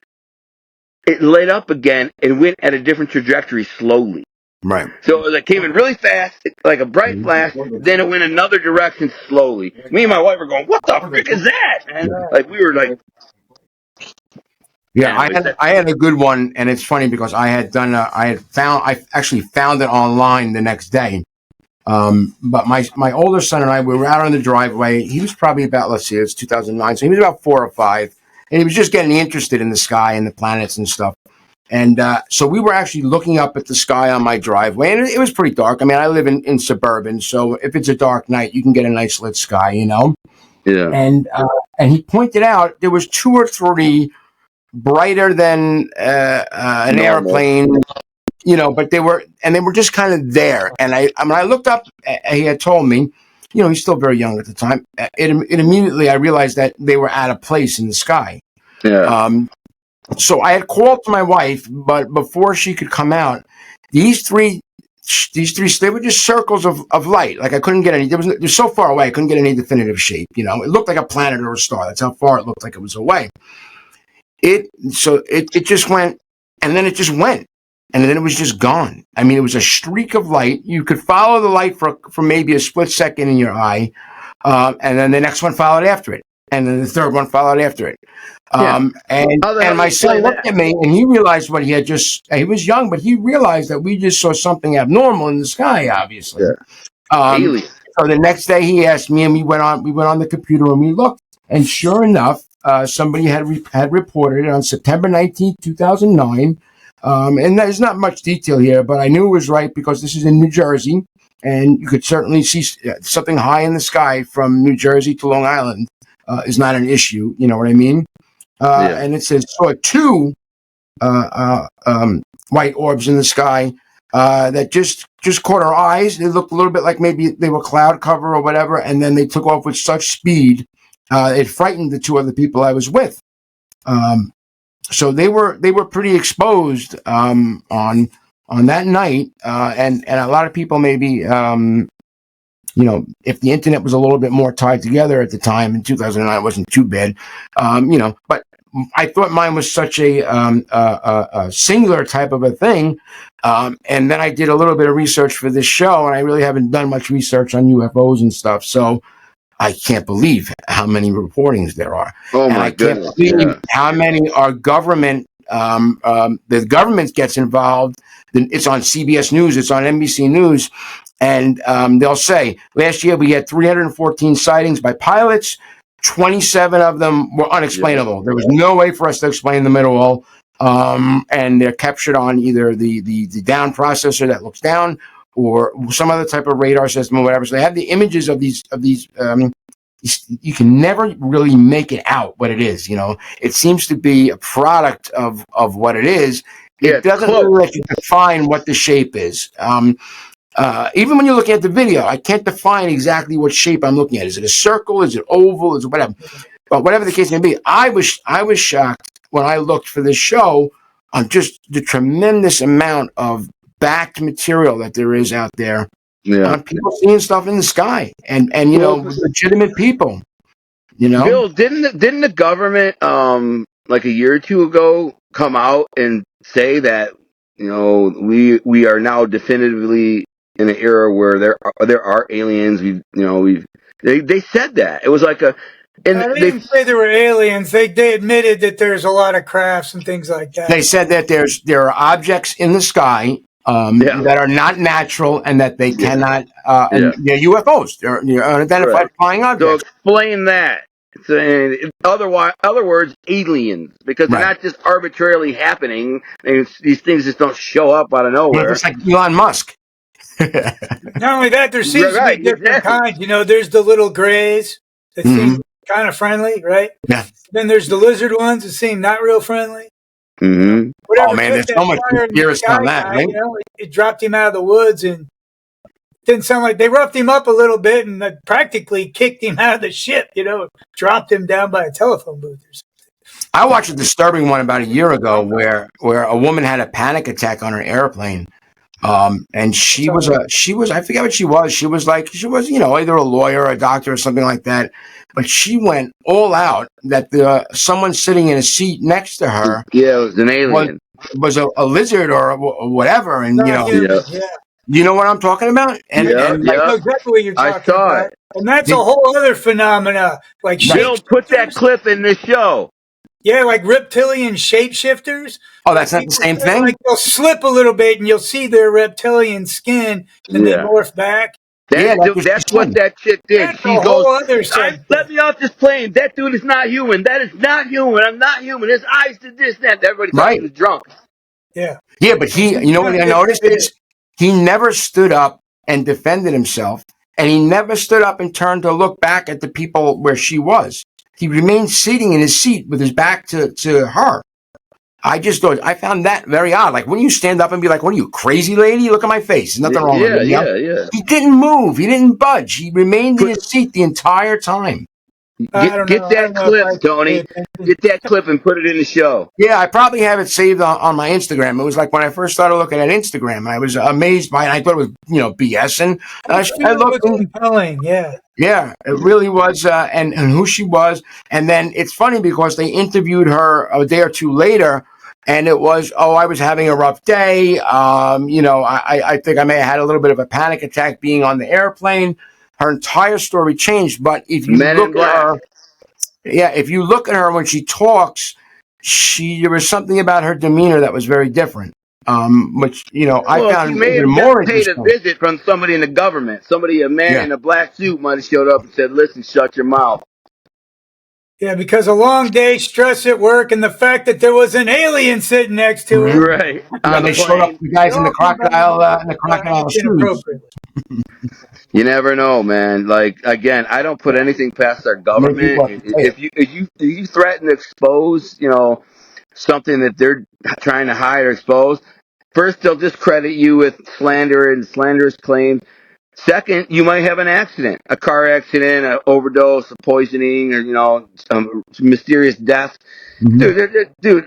it lit up again and went at a different trajectory slowly. Right. So it came in really fast, like a bright flash, then it went another direction slowly. Me and my wife were going, "What the frick is that?" And like we were like, "Yeah." I had a good one, and it's funny because I actually found it online the next day. But my older son and I, we were out on the driveway. He was probably about, let's see, it's 2009, so he was about 4 or 5, and he was just getting interested in the sky and the planets and stuff. And so we were actually looking up at the sky on my driveway, and it was pretty dark. I mean, I live in suburban, so if it's a dark night, you can get a nice lit sky, Yeah. And he pointed out there was 2 or 3 brighter than an airplane, but they were just kind of there. And when I looked up, he had told me, he's still very young at the time. It immediately I realized that they were out of place in the sky. Yeah. So I had called to my wife, but before she could come out, these three, they were just circles of light. Like I couldn't get any. They're so far away, I couldn't get any definitive shape. It looked like a planet or a star. That's how far it looked like it was away. It just went, and then it just went, and then it was just gone. I mean, it was a streak of light. You could follow the light for maybe a split second in your eye, and then the next one followed after it, and then the third one followed after it. And my son looked at me, and he realized what he was young, but he realized that we just saw something abnormal in the sky, obviously. So the next day he asked me, and we went on the computer and we looked, and sure enough, somebody had reported it on September 19th, 2009. And there's not much detail here, but I knew it was right because this is in New Jersey, and you could certainly see something high in the sky from New Jersey to Long Island is not an issue. You know what I mean? And it says saw 2 white orbs in the sky that just caught our eyes. They looked a little bit like maybe they were cloud cover or whatever, and then they took off with such speed it frightened the 2 other people I was with. So they were pretty exposed on that night, and a lot of people maybe if the internet was a little bit more tied together at the time in 2009, it wasn't too bad, but I thought mine was such a singular type of a thing. And then I did a little bit of research for this show, and I really haven't done much research on UFOs and stuff. So I can't believe how many reportings there are. Oh and my I can't goodness! believe how many are government. The government gets involved. It's on CBS News. It's on NBC News. And they'll say, last year we had 314 sightings by pilots. 27 of them were unexplainable. Yeah. There was no way for us to explain them at all. And they're captured on either the down processor that looks down or some other type of radar system or whatever. So they have the images of these. You can never really make it out what it is. You know, it seems to be a product of what it is. It doesn't really let you define what the shape is. Even when you're looking at the video, I can't define exactly what shape I'm looking at. Is it a circle? Is it oval? Is it whatever? But whatever the case may be, I was shocked when I looked for this show on just the tremendous amount of backed material that there is out there. Yeah. People seeing stuff in the sky, and you know, legitimate people. You know, Bill, didn't the government like a year or two ago come out and say that, you know, we are now definitively in an era where there are aliens. They said that. It was like a. And they didn't say there were aliens. They admitted that there's a lot of crafts and things like that. They said that there are objects in the sky that are not natural and that they cannot. And they're UFOs. They're unidentified flying objects. So explain that. So, in other words, aliens, because they're not just arbitrarily happening. These things just don't show up out of nowhere. It's like Elon Musk. Not only that, there seems to be different kinds. You know, there's the little grays that seem kind of friendly, right? Yeah. Then there's the lizard ones that seem not real friendly. Mm-hmm. Oh man, there's so much conspiracy on that. Right? You know, it dropped him out of the woods and didn't sound like they roughed him up a little bit and practically kicked him out of the ship. You know, dropped him down by a telephone booth or something. I watched a disturbing one about a year ago where a woman had a panic attack on her airplane. And she was I forget what she was. She was, you know, either a lawyer or a doctor or something like that. But she went all out that someone sitting in a seat next to her. Yeah, it was an alien. Was a lizard or whatever. And, you know, you know what I'm talking about? And, I know exactly what you're talking I saw about. it. And that's a whole other phenomena. Like Bill, put that clip in this show. Yeah, like reptilian shapeshifters. Oh, that's not the same thing? Like they'll slip a little bit and you'll see their reptilian skin and they morph back. That's what that chick did. That's a whole other side. Let me off this plane. That dude is not human. That is not human. I'm not human. His eyes did this, that. Everybody thought he was drunk. Yeah. Yeah, but you know what I noticed is he never stood up and defended himself, and he never stood up and turned to look back at the people where she was. He remained sitting in his seat with his back to her. I found that very odd. Like, wouldn't you stand up and be like, "What are you, crazy lady? Look at my face. There's nothing wrong with me." Yeah. He didn't move. He didn't budge. He remained in his seat the entire time. Get that clip, Tony. Get that clip and put it in the show. Yeah, I probably have it saved on my Instagram. It was like when I first started looking at Instagram, I was amazed by it. I thought it was, you know, BS. And I looked compelling, yeah. Yeah, it really was, and who she was. And then it's funny because they interviewed her a day or two later, and it was, I was having a rough day. You know, I think I may have had a little bit of a panic attack being on the airplane. Her entire story changed. But if you look at her, if you look at her when she talks, there was something about her demeanor that was very different. Which, you know, I found even more interesting. Paid a visit from somebody in the government. A man in a black suit might have showed up and said, "Listen, shut your mouth." Yeah, because a long day, stress at work, and the fact that there was an alien sitting next to her. Right. They showed up the guys in the crocodile shoes. You never know, man. Like, again, I don't put anything past our government. If you threaten to expose, you know, something that they're trying to hide or expose, first they'll discredit you with slander and slanderous claims. Second, you might have an accident, a car accident, an overdose, a poisoning, or, you know, some mysterious death. Mm-hmm. Dude,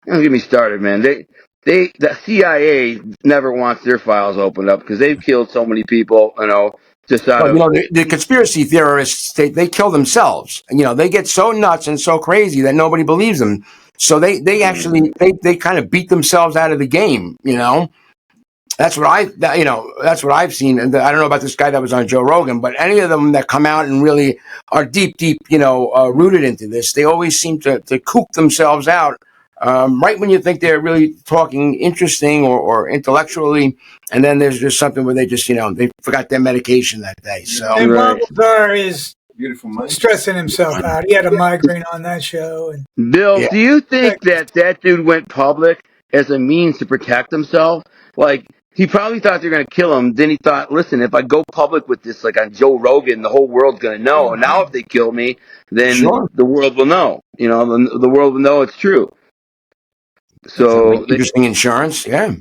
don't get me started, man. The CIA never wants their files opened up because they've killed so many people, you know, Just out Well, of the conspiracy theorists, they kill themselves. And, they get so nuts and so crazy that nobody believes them. So they actually, they kind of beat themselves out of the game, That's what that's what I've seen. And I don't know about this guy that was on Joe Rogan, but any of them that come out and really are deep, rooted into this, they always seem to kook themselves out right when you think they're really talking interesting or intellectually, and then there's just something where they just, they forgot their medication that day. So, and Bob Lazar is Beautiful mind. stressing himself out. He had a migraine on that show. And Bill, do you think that dude went public as a means to protect himself? Like, he probably thought they were going to kill him. Then he thought, listen, if I go public with this, like on Joe Rogan, the whole world's going to know. And now if they kill me, then the world will know. The world will know it's true. So interesting insurance, yeah.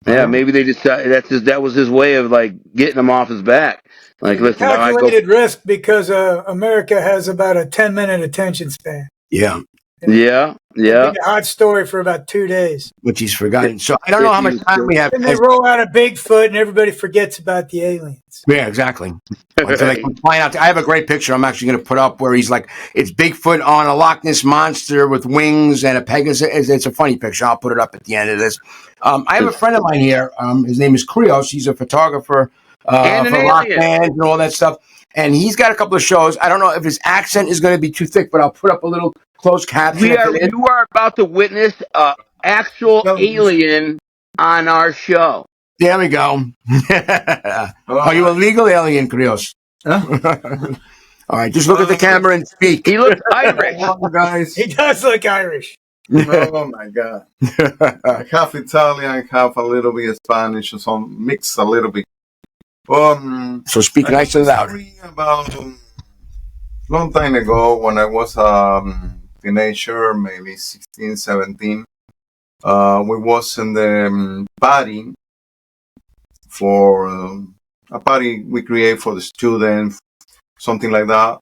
Yeah, maybe they decided that was his way of like getting him off his back. Like, listen, calculated risk because America has about a 10-minute attention span. Yeah. Yeah. A hot story for about 2 days. Which he's forgotten. So I don't know how much time we have. And they roll out a Bigfoot and everybody forgets about the aliens. Yeah, exactly. So they can find out. I have a great picture I'm actually going to put up where he's like, it's Bigfoot on a Loch Ness monster with wings and a Pegasus. It's a funny picture. I'll put it up at the end of this. I have a friend of mine here. His name is Krios. He's a photographer for rock bands and all that stuff. And he's got a couple of shows. I don't know if his accent is going to be too thick, but I'll put up a little closed caption. You are about to witness an actual alien on our show. There we go. Are you a legal alien, Krios? All right, just look at the camera and speak. He looks Irish. Guys. He does look Irish. Oh my God. Half Italian, half a little bit Spanish, so mix a little bit. So speak nice and loud. About long time ago when I was a teenager, maybe 16, 17, we was in the party for a party we create for the students, something like that.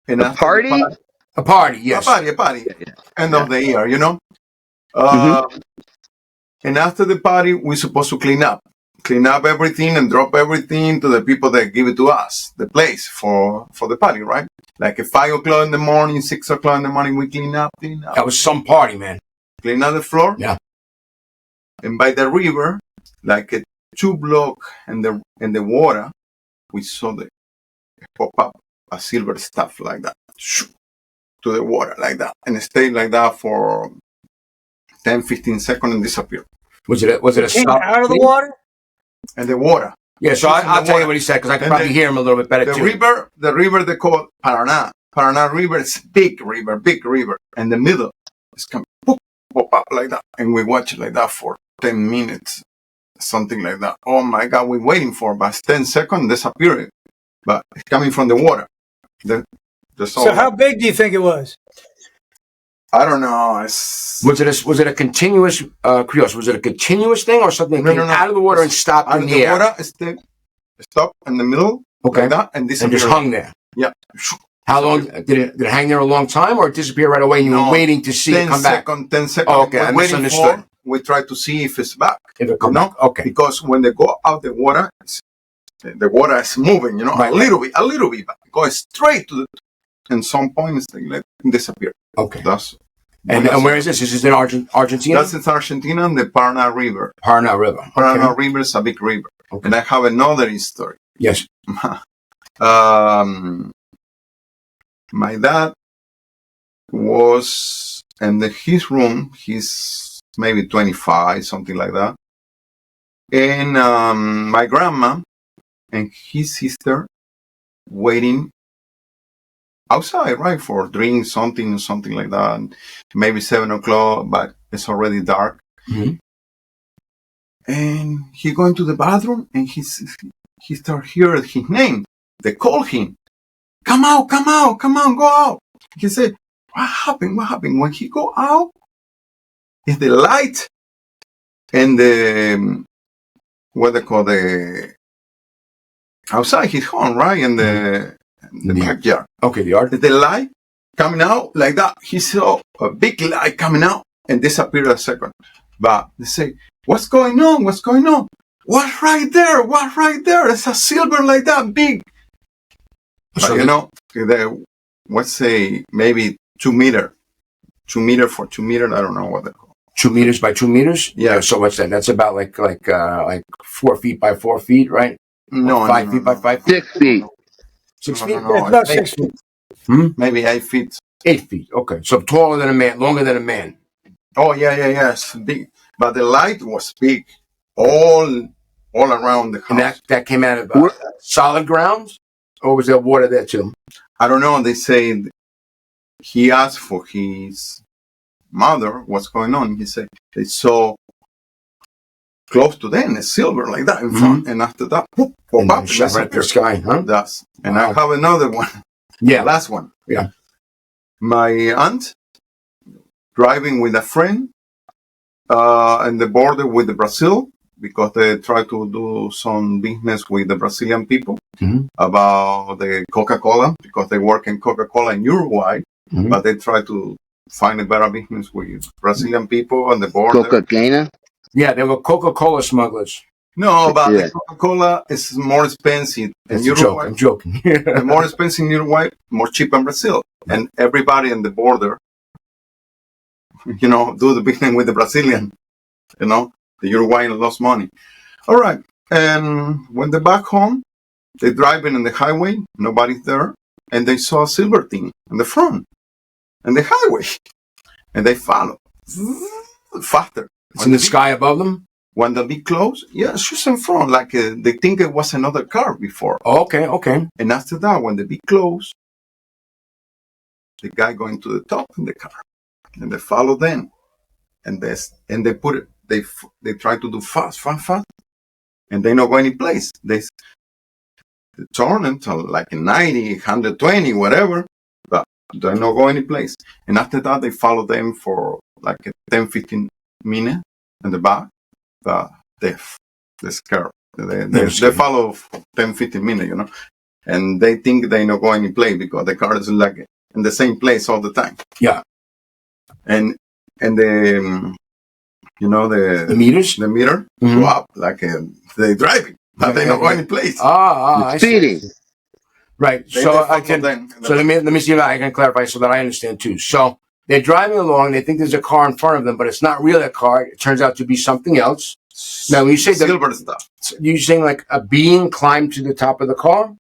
And a party? A party, yes. A party. End of the year, And after the party, we're supposed to clean up everything and drop everything to the people that give it to us, the place for the party, right? Like at 5 o'clock in the morning, 6 o'clock in the morning, we clean up. That was some party, man. Clean up the floor. Yeah. And by the river, like a 2 block in the water, we saw the pop up a silver stuff like that to the water like that, and it stayed like that for 10, 15 seconds and disappeared. Was it a stop out of the water? And the water. Yeah, so I'll tell you what he said because I can probably hear him a little bit better the too. The river they call Paraná. Paraná River is big river, and the middle is coming pop up like that, and we watch it like that for 10 minutes, something like that. Oh my God, we're waiting for about 10 seconds, disappearing, but it's coming from the water. So how big do you think it was? I don't know. Was it a continuous Krios? Was it a continuous thing or something that came out of the water and stopped in the air? Water stopped in the middle, like that, and disappeared. And just hung there. Yeah. How long did it hang there? A long time, or it disappeared right away? And you were waiting to see it come back. 10 seconds. Oh, okay, I misunderstood. We try to see if it's back. If it comes back. Okay. Because when they go out the water is moving. Right. a little bit, but it goes straight to the. And some point it's like disappear. Okay. And where is this? Is this in Argentina? That's in Argentina and the Paraná River. Paraná River. Okay. Paraná River is a big river. Okay. And I have another story. Yes. My dad was in his room. He's maybe 25, something like that. And my grandma and his sister waiting outside, right, for drinks, something like that. And maybe 7 o'clock, but it's already dark. Mm-hmm. And he go into the bathroom and he start hearing his name. They call him. Come out, go out. He said, what happened? When he go out, it's the light and the, what they call the, outside his home, right? And the backyard. Okay, the yard. The light coming out like that. He saw a big light coming out and disappeared a second. But they say, what's going on? what's right there? What's right there? It's a silver like that big. So But, you know, let's say maybe 2 meter. 2 meter for 2 meter. I don't know what they call. 2 meters by 2 meters? Yeah. So what's that? That's about like 4 feet by 4 feet, right? No, 5 feet by 5 feet? 6 feet. 6 No, feet? no, It's about 6 feet. Maybe 8 feet. 8 feet. Okay. So taller than a man, longer than a man. Oh yeah. It's big. But the light was big, all around the And house. that came out of solid grounds? Or was there water there too? I don't know. They say he asked for his mother what's going on. He said they saw close to them a silver like that in front, and after that, pop And up shot right to the sky, huh? That's and Wow. I have another one. Yeah. Last one. Yeah. My aunt driving with a friend and the border with the Brazil because they try to do some business with the Brazilian people about the Coca-Cola because they work in Coca-Cola in Uruguay, but they try to find a better business with Brazilian people on the border. Coca-Cola? Yeah, they were Coca-Cola smugglers. No, but Yeah. the Coca-Cola is more expensive in That's a joke. Uruguay. I'm joking. The more expensive in Uruguay, more cheap in Brazil. And everybody in the border, you know, do the business with the Brazilian. You know, the Uruguayan lost money. All right. And when they back home, they're driving on the highway, nobody's there, and they saw a silver thing in the front, on the highway. And they follow faster. It's in the sky above them? When they be close, yeah, it's just in front, like they think it was another car before. Oh, okay. And after that, when they be close, the guy going to the top in the car, and they follow them, and they put it. They try to do fast, and they not go any place. They turn until like 90, 120, whatever, but they not go any place. And after that, they follow them for like 10, 15 minutes in the back. They scare. They follow for 10, 15 minutes, you know, and they think they not go any place because the car is like in the same place all the time. Yeah. And the you know the meter go up like they driving, but they not go any place. I see. Right. So I can. So let me see if I can clarify so that I understand too. So they're driving along. They think there's a car in front of them, but it's not really a car. It turns out to be something else. Now, when you say silver stuff, you're saying like a being climbed to the top of the car.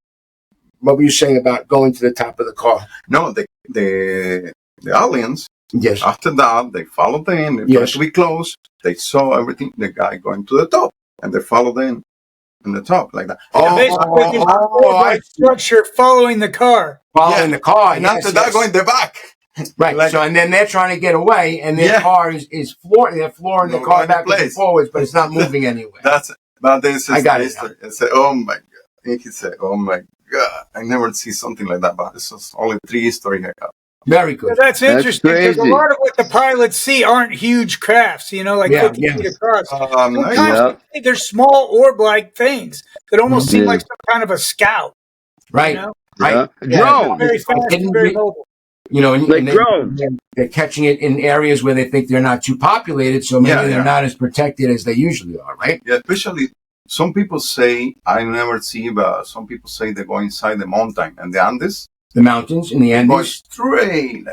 What were you saying about going to the top of the car? No, the aliens. Yes. After that, they followed them. They tried to be close. They saw everything. The guy going to the top, and they followed them in the top like that. Basically, structure following the car. Following the car. And after that, going the back. Right. Like, so, and then they're trying to get away, and their car is flooring. They're flooring the car backwards and forwards, but it's not moving anywhere. But this is I got it. I said, oh my God. And he said, oh my God. I never see something like that, but this is only 3 stories I got. Very good. Yeah, that's interesting because a lot of what the pilots see aren't huge crafts, you know, like 50 feet across. Sometimes they're small orb-like things that almost seem like some kind of a scout. Right. You know? Right. Drone. Very fast and very mobile. You know, like drones. They're catching it in areas where they think they're not too populated, so maybe they're not as protected as they usually are, right? Yeah, especially some people say, I never see, but some people say they go inside the mountain and the Andes. The mountains in the Andes? Go straight,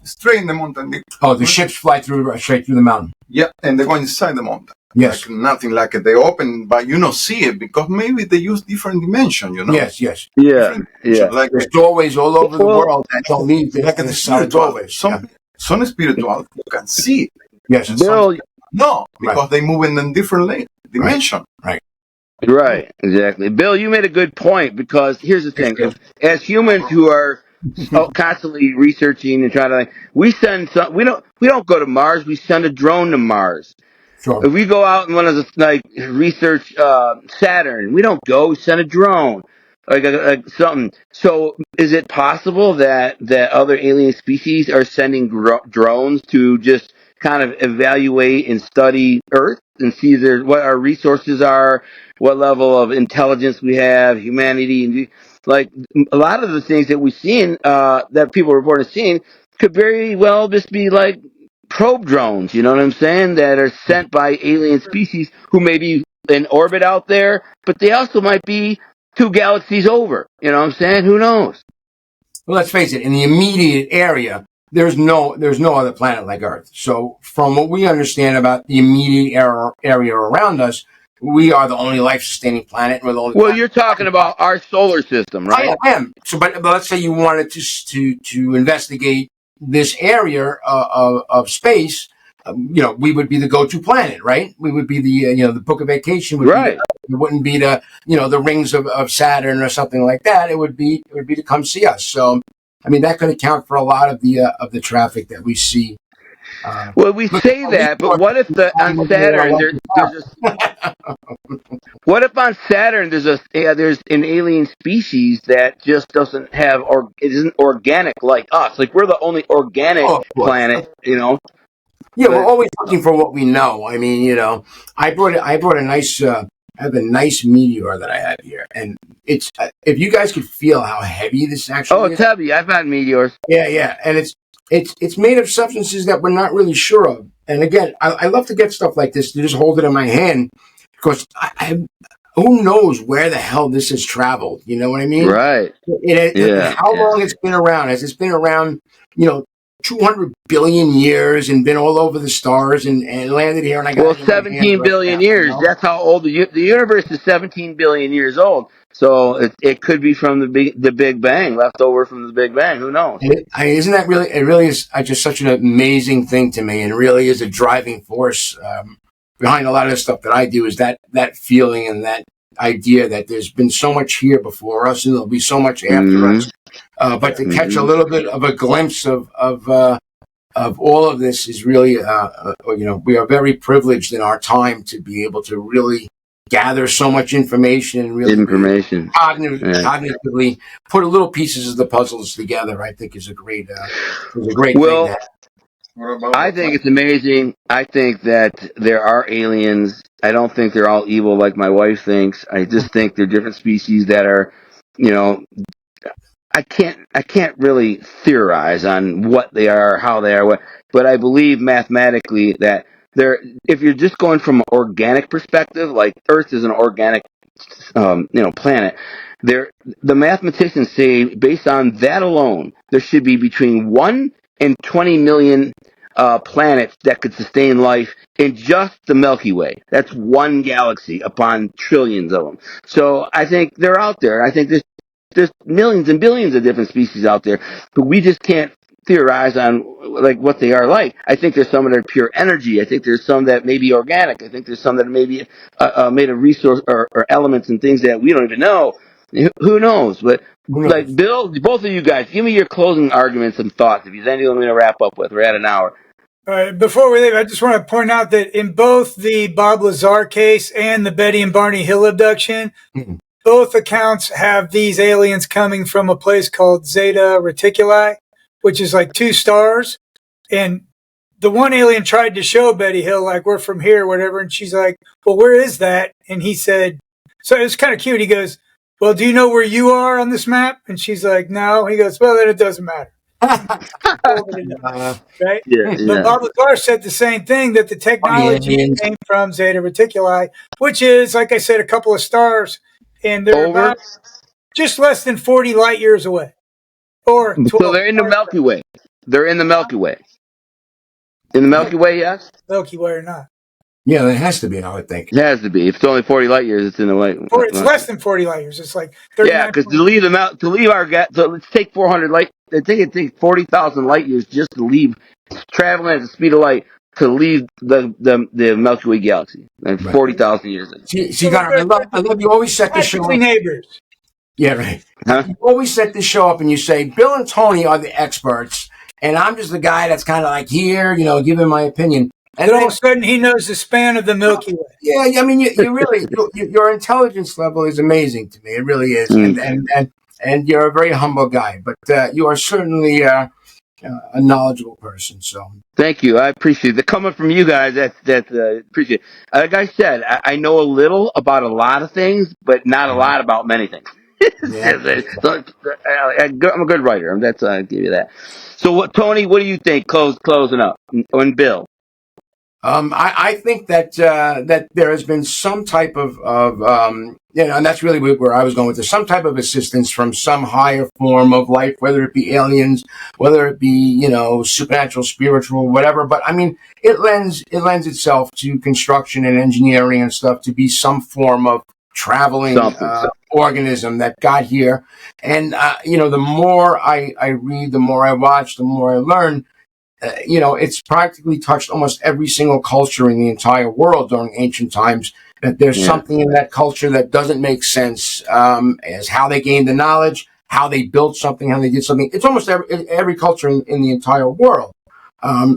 straight in the mountain. The ships fly straight through the mountain. Yeah, and they go inside the mountain. Yes. Like nothing like it. They open, but you don't see it because maybe they use different dimension, you know? Yes. Yeah. Like there's doorways all over the world that don't need like the spiritual doorways. Some spiritual you can see it. Yes. Bill, no, because they move in a different dimension. Right, exactly. Bill, you made a good point because here's the thing: as humans who are constantly researching and trying to, we don't go to Mars. We send a drone to Mars. Sure. If we go out and want to research Saturn, we don't go. We send a drone, like something. So, is it possible that other alien species are sending drones to just kind of evaluate and study Earth and see what our resources are, what level of intelligence we have, humanity, and like a lot of the things that we've seen that people report seeing could very well just be like probe drones, you know what I'm saying, that are sent by alien species who maybe in orbit out there, but they also might be 2 galaxies over. You know what I'm saying? Who knows? Well, let's face it. In the immediate area, there's no other planet like Earth. So, from what we understand about the immediate area around us, we are the only life-sustaining planet. And we're the only. Well, you're talking about our solar system, right? I am. So, but let's say you wanted to investigate this area of space. We would be the go-to planet, right? We would be the Book of Vacation would right. It wouldn't be the rings of Saturn or something like that. It would be to come see us. So, I mean, that could account for a lot of the traffic that we see. Well, we say that, but what if on Saturn what if on Saturn there's an alien species that just doesn't have it isn't organic like us? Like we're the only organic planet, Yeah, we're always looking for what we know. I mean, I brought a nice. I have a nice meteor that I have here, and it's if you guys could feel how heavy this actually is. Oh, it's heavy. I've had meteors. Yeah, and it's made of substances that we're not really sure of. And again, I love to get stuff like this to just hold it in my hand because who knows where the hell this has traveled? You know what I mean? Right. How long it's been around? Has it been around? 200 billion years and been all over the stars and landed here. And I got 17 billion years. That's how old the universe is. 17 billion years old. So it could be from the Big Bang, left over from the Big Bang. Who knows? Isn't that really? It really is just such an amazing thing to me, and it really is a driving force behind a lot of the stuff that I do. Is that feeling and that idea that there's been so much here before us, and there'll be so much after us. But to catch a little bit of a glimpse of all of this is really, we are very privileged in our time to be able to really gather so much information and really cognitively put a little pieces of the puzzles together. I think is a great thing. I think it's amazing. I think that there are aliens. I don't think they're all evil like my wife thinks. I just think they're different species that are, I can't really theorize on what they are, how they are, but I believe mathematically that if you're just going from an organic perspective, like Earth is an organic, planet, the mathematicians say based on that alone, there should be between 1 and 20 million planets that could sustain life in just the Milky Way. That's one galaxy upon trillions of them. So I think they're out there. I think there's millions and billions of different species out there, but we just can't theorize on like what they are like. I think there's some that are pure energy. I think there's some that may be organic. I think there's some that may be made of resource or elements and things that we don't even know. Who knows? But like Bill, both of you guys, give me your closing arguments and thoughts. If there's anything I'm going to wrap up with, we're at an hour. All right, before we leave, I just want to point out that in both the Bob Lazar case and the Betty and Barney Hill abduction, both accounts have these aliens coming from a place called Zeta Reticuli, which is like 2 stars. And the one alien tried to show Betty Hill, like, we're from here, whatever. And she's like, well, where is that? And he said, so it was kind of cute. He goes, well, do you know where you are on this map? And she's like, no. He goes, well, then it doesn't matter. Right? Yeah. But Bob Lazar said the same thing, that the technology came from Zeta Reticuli, which is, like I said, a couple of stars. And they're about just less than 40 light years away. Or 12. So they're in the Milky Way. They're in the Milky Way. In the Milky Way, yes? Milky Way or not. Yeah, it has to be, I would think. It has to be. If it's only 40 light years, it's in the way. Or it's less than 40 light years. It's like 39. Yeah, because to leave our gas, so let's take 400 light. I think it takes 40,000 light years just to leave, traveling at the speed of light to leave the Milky Way galaxy. And 40,000 years. See, Connor, I love you always set this show up. Neighbors. Yeah, right. Huh? You always set this show up and you say, Bill and Tony are the experts, and I'm just the guy that's kind of like here, giving my opinion. And all of a sudden, he knows the span of the Milky Way. Yeah, I mean, you really, your intelligence level is amazing to me. It really is, and you're a very humble guy. But you are certainly a knowledgeable person. So thank you, I appreciate it. Coming from you guys, that's appreciate it. Like I said, I know a little about a lot of things, but not a lot about many things. So, I'm a good writer. I'll give you that. So, Tony, what do you think? Closing up, and Bill. I think that that there has been some type of and that's really where I was going with this, some type of assistance from some higher form of life, whether it be aliens, whether it be, supernatural, spiritual, whatever. But I mean, it lends itself to construction and engineering and stuff to be some form of traveling organism that got here. And, the more I read, the more I watch, the more I learn. It's practically touched almost every single culture in the entire world during ancient times. That there's something in that culture that doesn't make sense as how they gained the knowledge, how they built something, how they did something. It's almost every culture in the entire world.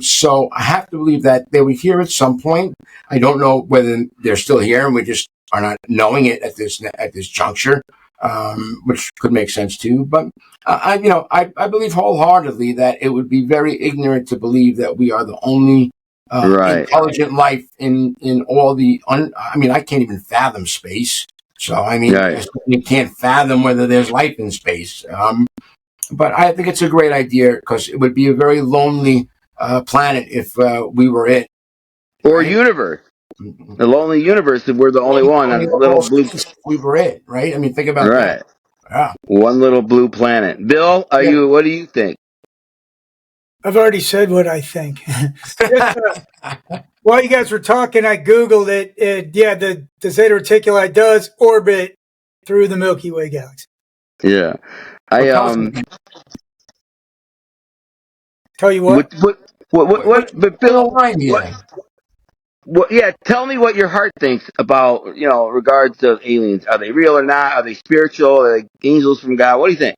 So I have to believe that they were here at some point. I don't know whether they're still here, and we just are not knowing it at this juncture. Which could make sense too, but I believe wholeheartedly that it would be very ignorant to believe that we are the only intelligent life in all the. I can't even fathom space, so you can't fathom whether there's life in space. But I think it's a great idea because it would be a very lonely planet if we were it, or universe. The lonely universe, if we're the only one on little blue. We were it, right? I mean, think about that. Yeah. One little blue planet. Bill, what do you think? I've already said what I think. While you guys were talking, I Googled it. The Zeta Reticuli does orbit through the Milky Way galaxy. Yeah. Tell you what. But Bill, tell me what your heart thinks about, regards to aliens. Are they real or not? Are they spiritual? Are they angels from God? What do you think?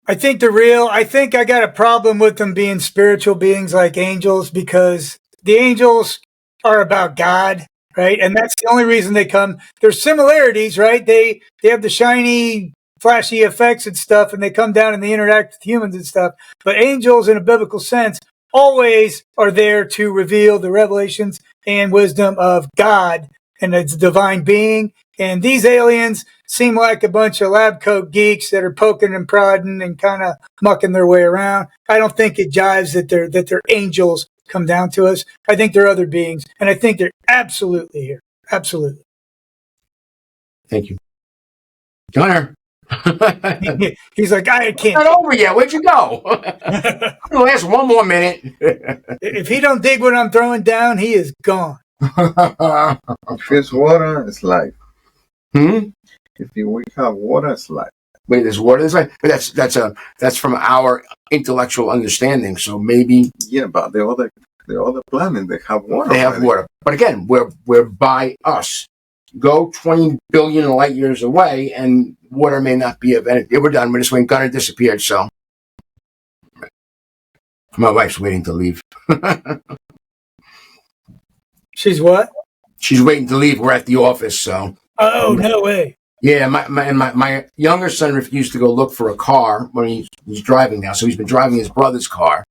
I think they're real. I think I got a problem with them being spiritual beings like angels because the angels are about God, right? And that's the only reason they come. There's similarities, right? They have the shiny, flashy effects and stuff, and they come down and they interact with humans and stuff. But angels, in a biblical sense, always are there to reveal the revelations and wisdom of God and its divine being. And these aliens seem like a bunch of lab coat geeks that are poking and prodding and kind of mucking their way around. I don't think it jives that they're angels come down to us. I think they're other beings, and I think they're absolutely here. Absolutely. Thank you. Gunner. He's like, I can't. It's not over yet. Where'd you go? I'm gonna last one more minute. If he don't dig what I'm throwing down, he is gone. If there's water, it's life. If we have water, it's life. Wait, there's water. There's life, but that's from our intellectual understanding. So maybe but the other planet they have water. They have water, but again, we're by us. Go 20 billion light years away, and water may not be of any. We're done. We're just waiting. Gunner disappeared, so my wife's waiting to leave. She's what? She's waiting to leave. We're at the office, so. Oh, no way. Yeah, my younger son refused to go look for a car when he's driving now. So he's been driving his brother's car.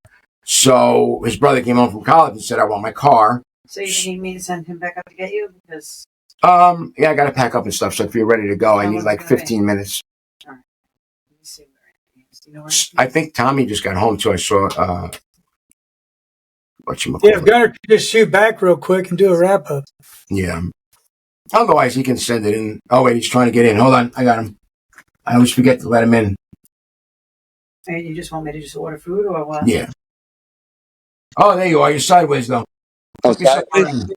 So his brother came home from college and said, "I want my car." So you need me to send him back up to get you? Because I got to pack up and stuff. So if you're ready to go, I need like 15 minutes. All right. Let me see where he is. Do you know where I think Tommy just got home too. I saw if Gunner could just shoot back real quick and do a wrap up. Yeah. Otherwise, he can send it in. Oh, wait, he's trying to get in. Hold on. I got him. I always forget to let him in. And you just want me to just order food or what? Yeah. Oh, there you are. You're sideways, though. Oh, sideways?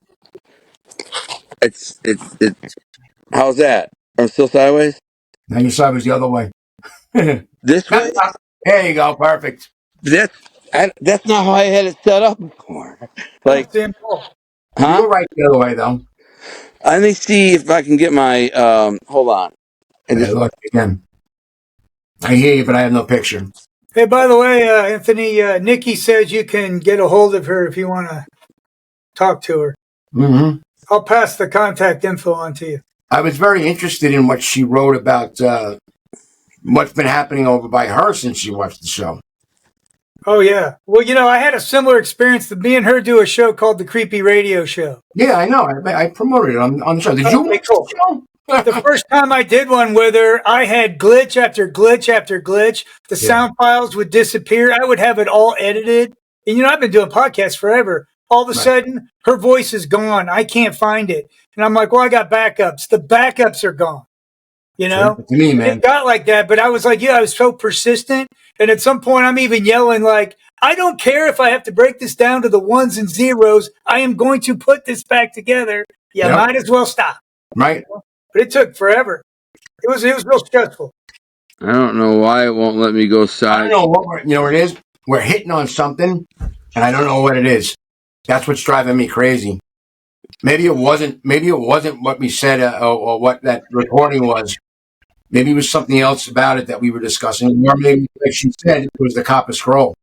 It's. How's that? I'm still sideways? Now you're sideways the other way. This way? There you go. Perfect. That's not how I had it set up before. Like, You were right the other way, though. Let me see if I can get my. Hold on. Look again. I hear you, but I have no picture. Hey, by the way, Anthony, Nikki says you can get a hold of her if you want to talk to her. Mm-hmm. I'll pass the contact info on to you. I was very interested in what she wrote about what's been happening over by her since she watched the show. Oh, yeah. Well, I had a similar experience. Me and her do a show called The Creepy Radio Show. Yeah, I know. I promoted it on the show. Did you watch the show? The first time I did one with her, I had glitch after glitch after glitch. The sound files would disappear. I would have it all edited. And, I've been doing podcasts forever. All of a sudden, her voice is gone. I can't find it. And I'm like, well, I got backups. The backups are gone. You know, to me, man. It got like that, but I was like, I was so persistent. And at some point, I'm even yelling like, I don't care if I have to break this down to the ones and zeros. I am going to put this back together. You might as well stop. Right. But it took forever. It was real stressful. I don't know why it won't let me go side. I don't know what it is. We're hitting on something, and I don't know what it is. That's what's driving me crazy. Maybe it wasn't what we said or what that recording was. Maybe it was something else about it that we were discussing. Or maybe, like she said, it was the copper scroll.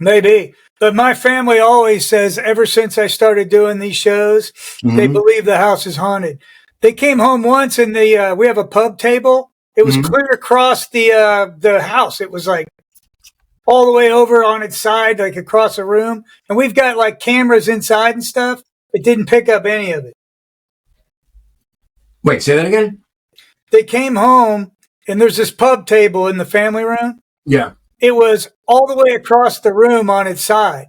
Maybe. But my family always says, ever since I started doing these shows, they believe the house is haunted. They came home once and we have a pub table. It was clear across the house. It was like all the way over on its side, like across a room. And we've got like cameras inside and stuff. It didn't pick up any of it. Wait, say that again? They came home and there's this pub table in the family room. Yeah. It was all the way across the room on its side.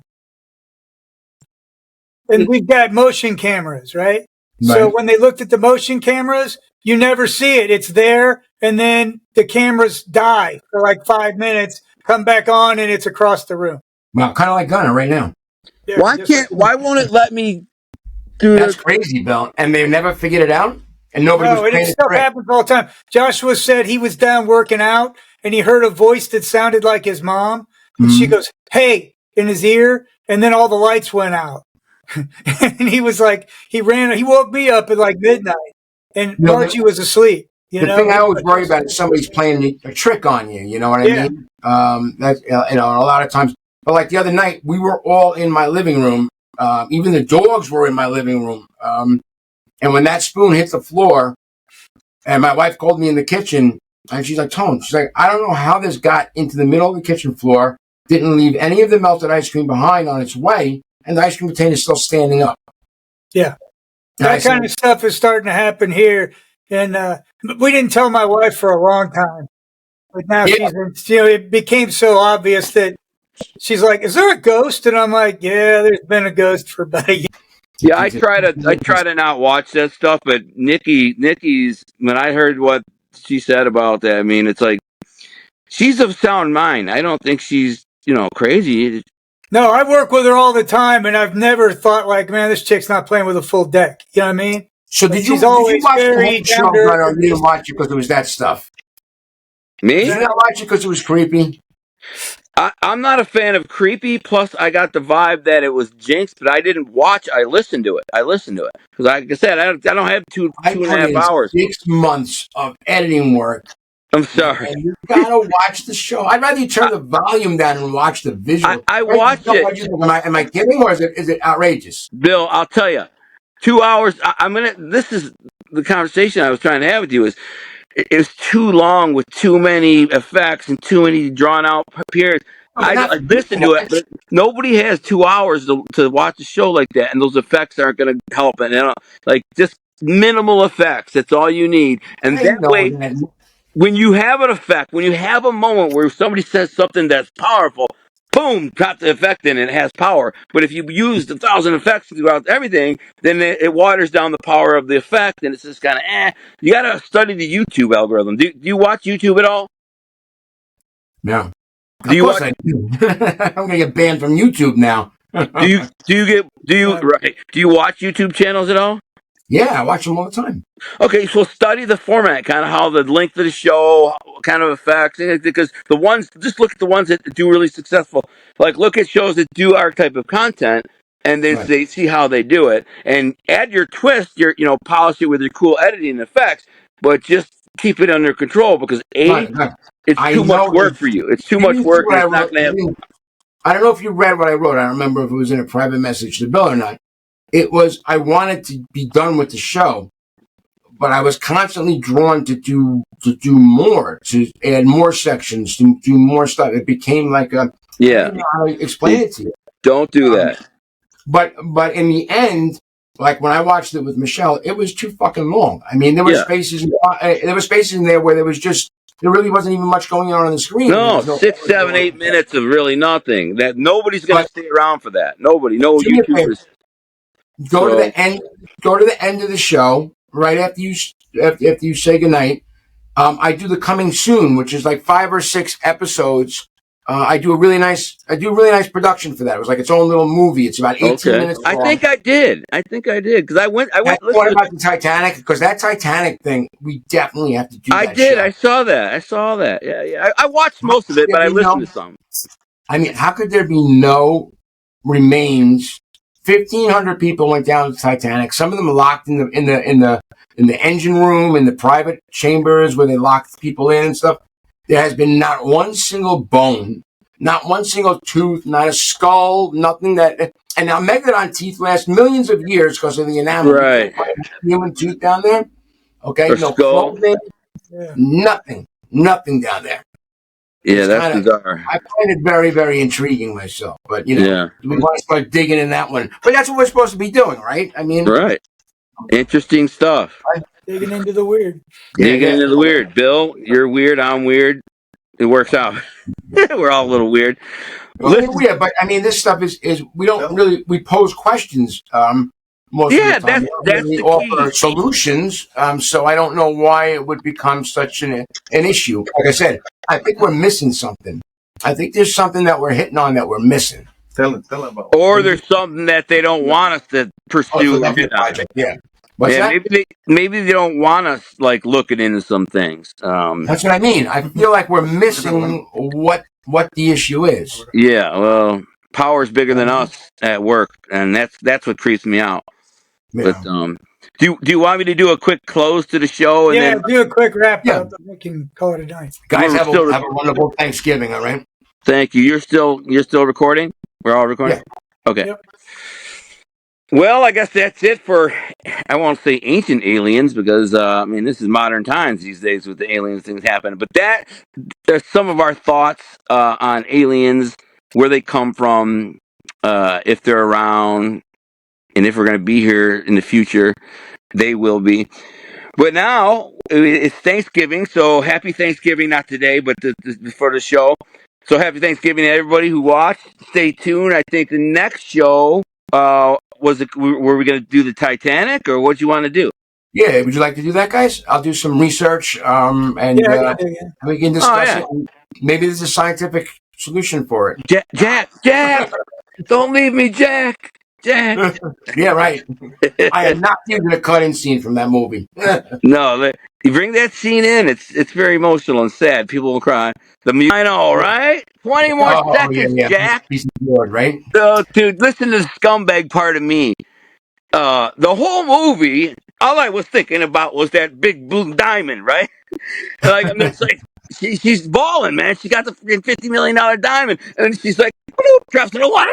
And we've got motion cameras, right? So when they looked at the motion cameras, you never see it. It's there, and then the cameras die for like 5 minutes, come back on, and it's across the room. Well, kind of like Gunner right now. Yeah, Why won't it let me do That's crazy, Bill. And they've never figured it out? And nobody was and paying it stuff happens all the time. Joshua said he was down working out, and he heard a voice that sounded like his mom. And she goes, hey, in his ear, and then all the lights went out. And he was like, he woke me up at like midnight, and Margie was asleep. The thing I always worry about is somebody's playing a trick on you. You know what I mean? That's a lot of times. But like the other night, we were all in my living room. Even the dogs were in my living room. And when that spoon hit the floor, and my wife called me in the kitchen, and she's like, Tone, she's like, I don't know how this got into the middle of the kitchen floor, didn't leave any of the melted ice cream behind on its way, and the ice cream container is still standing up. Yeah. That kind of stuff is starting to happen here. And we didn't tell my wife for a long time. But now it became so obvious that she's like, is there a ghost? And I'm like, yeah, there's been a ghost for about a year. Yeah, I try to not watch that stuff, but Nikki's when I heard what she said about that, I mean, it's like she's of sound mind. I don't think she's, crazy. No, I work with her all the time, and I've never thought like, man, this chick's not playing with a full deck. You know what I mean? So did you watch the whole show, or you didn't watch it because it was that stuff? Me? Did you not watch it because it was creepy? I'm not a fan of creepy. Plus, I got the vibe that it was jinxed, but I didn't watch. I listened to it. Because, like I said, I don't have two and a half hours. 6 months of editing work. I'm sorry. And you gotta watch the show. I'd rather you turn the volume down and watch the visual. I watched it. Am I kidding, or is it outrageous? Bill, I'll tell you, 2 hours. This is the conversation I was trying to have with you. Is it was too long with too many effects and too many drawn out periods. I listened to it, but nobody has 2 hours to watch a show like that, and those effects aren't going to help. And just minimal effects. That's all you need. And that way, when you have an effect, when you have a moment where somebody says something that's powerful, boom, drop the effect in, and it has power. But if you use 1,000 effects throughout everything, then it waters down the power of the effect, and it's just kind of You got to study the YouTube algorithm. Do you watch YouTube at all? No. Of course I do. I'm going to get banned from YouTube now. Do you watch YouTube channels at all? Yeah, I watch them all the time. Okay, so study the format, kind of how the length of the show, kind of effects, because just look at the ones that do really successful. Like, look at shows that do our type of content, and then they see how they do it, and add your twist, polish it with your cool editing effects, but just keep it under control, because it's too much work for you. It's too much work. And it's not going to have. I don't know if you read what I wrote. I don't remember if it was in a private message to Bill or not. It was, I wanted to be done with the show, but I was constantly drawn to do more, to add more sections, to do more stuff. It became like I don't know how to explain it to you. Don't do that. But in the end, like when I watched it with Michelle, it was too fucking long. I mean, there were spaces in there where there was just there really wasn't even much going on the screen. No, There was 6, 7, 8 minutes of really nothing. That nobody's going to But stay around for that. Nobody, no do me a favor. YouTubers. Go to So, the end. Go to the end of the show right after you say goodnight. I do the coming soon, which is like 5 or 6 episodes. I do a really nice production for that. It was like its own little movie. It's about 18 okay. minutes long. I think I did because I went. That's Listen, what about the Titanic? Because that Titanic thing, we definitely have to do. I that did. show. I saw that. Yeah. I watched most of it, but I listened to some. I mean, how could there be no remains? 1,500 people went down to the Titanic. Some of them locked in the engine room, in the private chambers where they locked people in and stuff. There has been not one single bone, not one single tooth, not a skull, nothing that. And now Megalodon teeth last millions of years because of the enamel. Right. Human tooth down there. Okay, Or no skull. clothing, nothing down there. Yeah, that's bizarre. I find it very, very intriguing myself. But, we want to start digging in that one. But that's what we're supposed to be doing, right? I mean, right. Interesting stuff. Digging into the weird. Digging into the weird. Bill, you're weird. I'm weird. It works out. We're all a little weird. Weird, but I mean, this stuff is we don't really we pose questions. Most of the time, that's we the offer key. solutions. So I don't know why it would become such an issue. Like I said, I think we're missing something. I think there's something that we're hitting on that we're missing. Tell about. Or there's something that they don't want us to pursue. Project, yeah. Maybe they don't want us like looking into some things. That's what I mean. I feel like we're missing what the issue is. Yeah, well, power's bigger than us at work, and that's what creeps me out. Yeah. But do you want me to do a quick close to the show? And then do a quick wrap up. We can call it a night. Guys, have a wonderful Thanksgiving. All right. Thank you. You're still recording. We're all recording. Yeah. Okay. Yep. Well, I guess that's it for, I won't say ancient aliens because, this is modern times these days with the aliens things happening. But there's some of our thoughts on aliens, where they come from, if they're around, and if we're going to be here in the future, they will be. But now it's Thanksgiving, so happy Thanksgiving, not today, but for the show. So happy Thanksgiving to everybody who watched. Stay tuned. I think the next show, were we going to do the Titanic, or what do you want to do? Yeah, would you like to do that, guys? I'll do some research, and we can discuss it. Maybe there's a scientific solution for it. Jack, don't leave me, Jack. Yeah, right. I am not using the cutting scene from that movie. No, you bring that scene in. It's very emotional and sad. People will cry. I know, right? 20 more seconds, Jack. He's bored, right? So, dude, listen to the scumbag part of me. The whole movie, all I was thinking about was that big blue diamond, right? It's like she's balling, man. She got the freaking $50 million diamond, and she's like, drops in the water.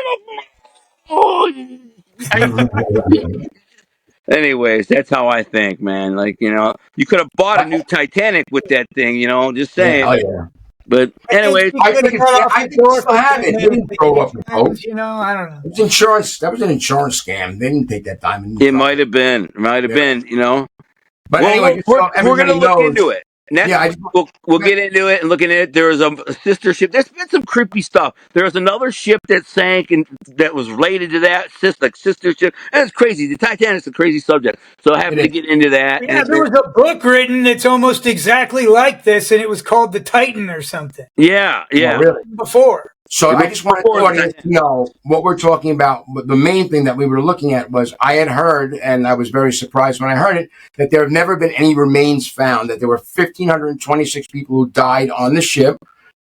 Anyways, that's how I think, man. You could have bought a new Titanic with that thing, just saying. Yeah, oh, yeah. But anyways, I think it's still have it. They didn't throw up the boat. I don't know. It was insurance. That was an insurance scam. They didn't take that diamond. It might have been. But anyway, we're going to look into it. We'll get into it and look at it. There was a sister ship. There's been some creepy stuff. There was another ship that sank and that was related to that sister ship. And it's crazy. The Titanic's a crazy subject. So I have to get into that. Yeah, there was a book written that's almost exactly like this, and it was called The Titan or something. Yeah. Oh, really? Before. So I just wanted the audience to know what we're talking about. The main thing that we were looking at was I had heard, and I was very surprised when I heard it, that there have never been any remains found, that there were 1,526 people who died on the ship.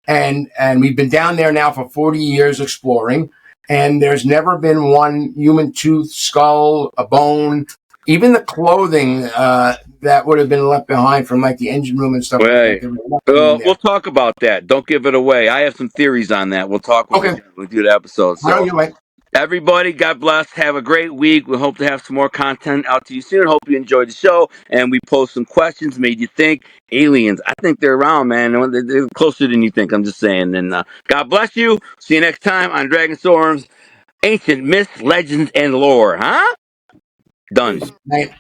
And we've been down there now for 40 years exploring, and there's never been one human tooth, skull, a bone, even the clothing that would have been left behind from like the engine room and stuff. Right. We'll talk about that. Don't give it away. I have some theories on that. We'll talk when we do the episode. So, everybody, God bless. Have a great week. We hope to have some more content out to you soon. Hope you enjoyed the show. And we post some questions, made you think. Aliens, I think they're around, man. They're closer than you think. I'm just saying. And God bless you. See you next time on Dragon Storms, Ancient Myths, Legends, and Lore. Huh? Done. Night.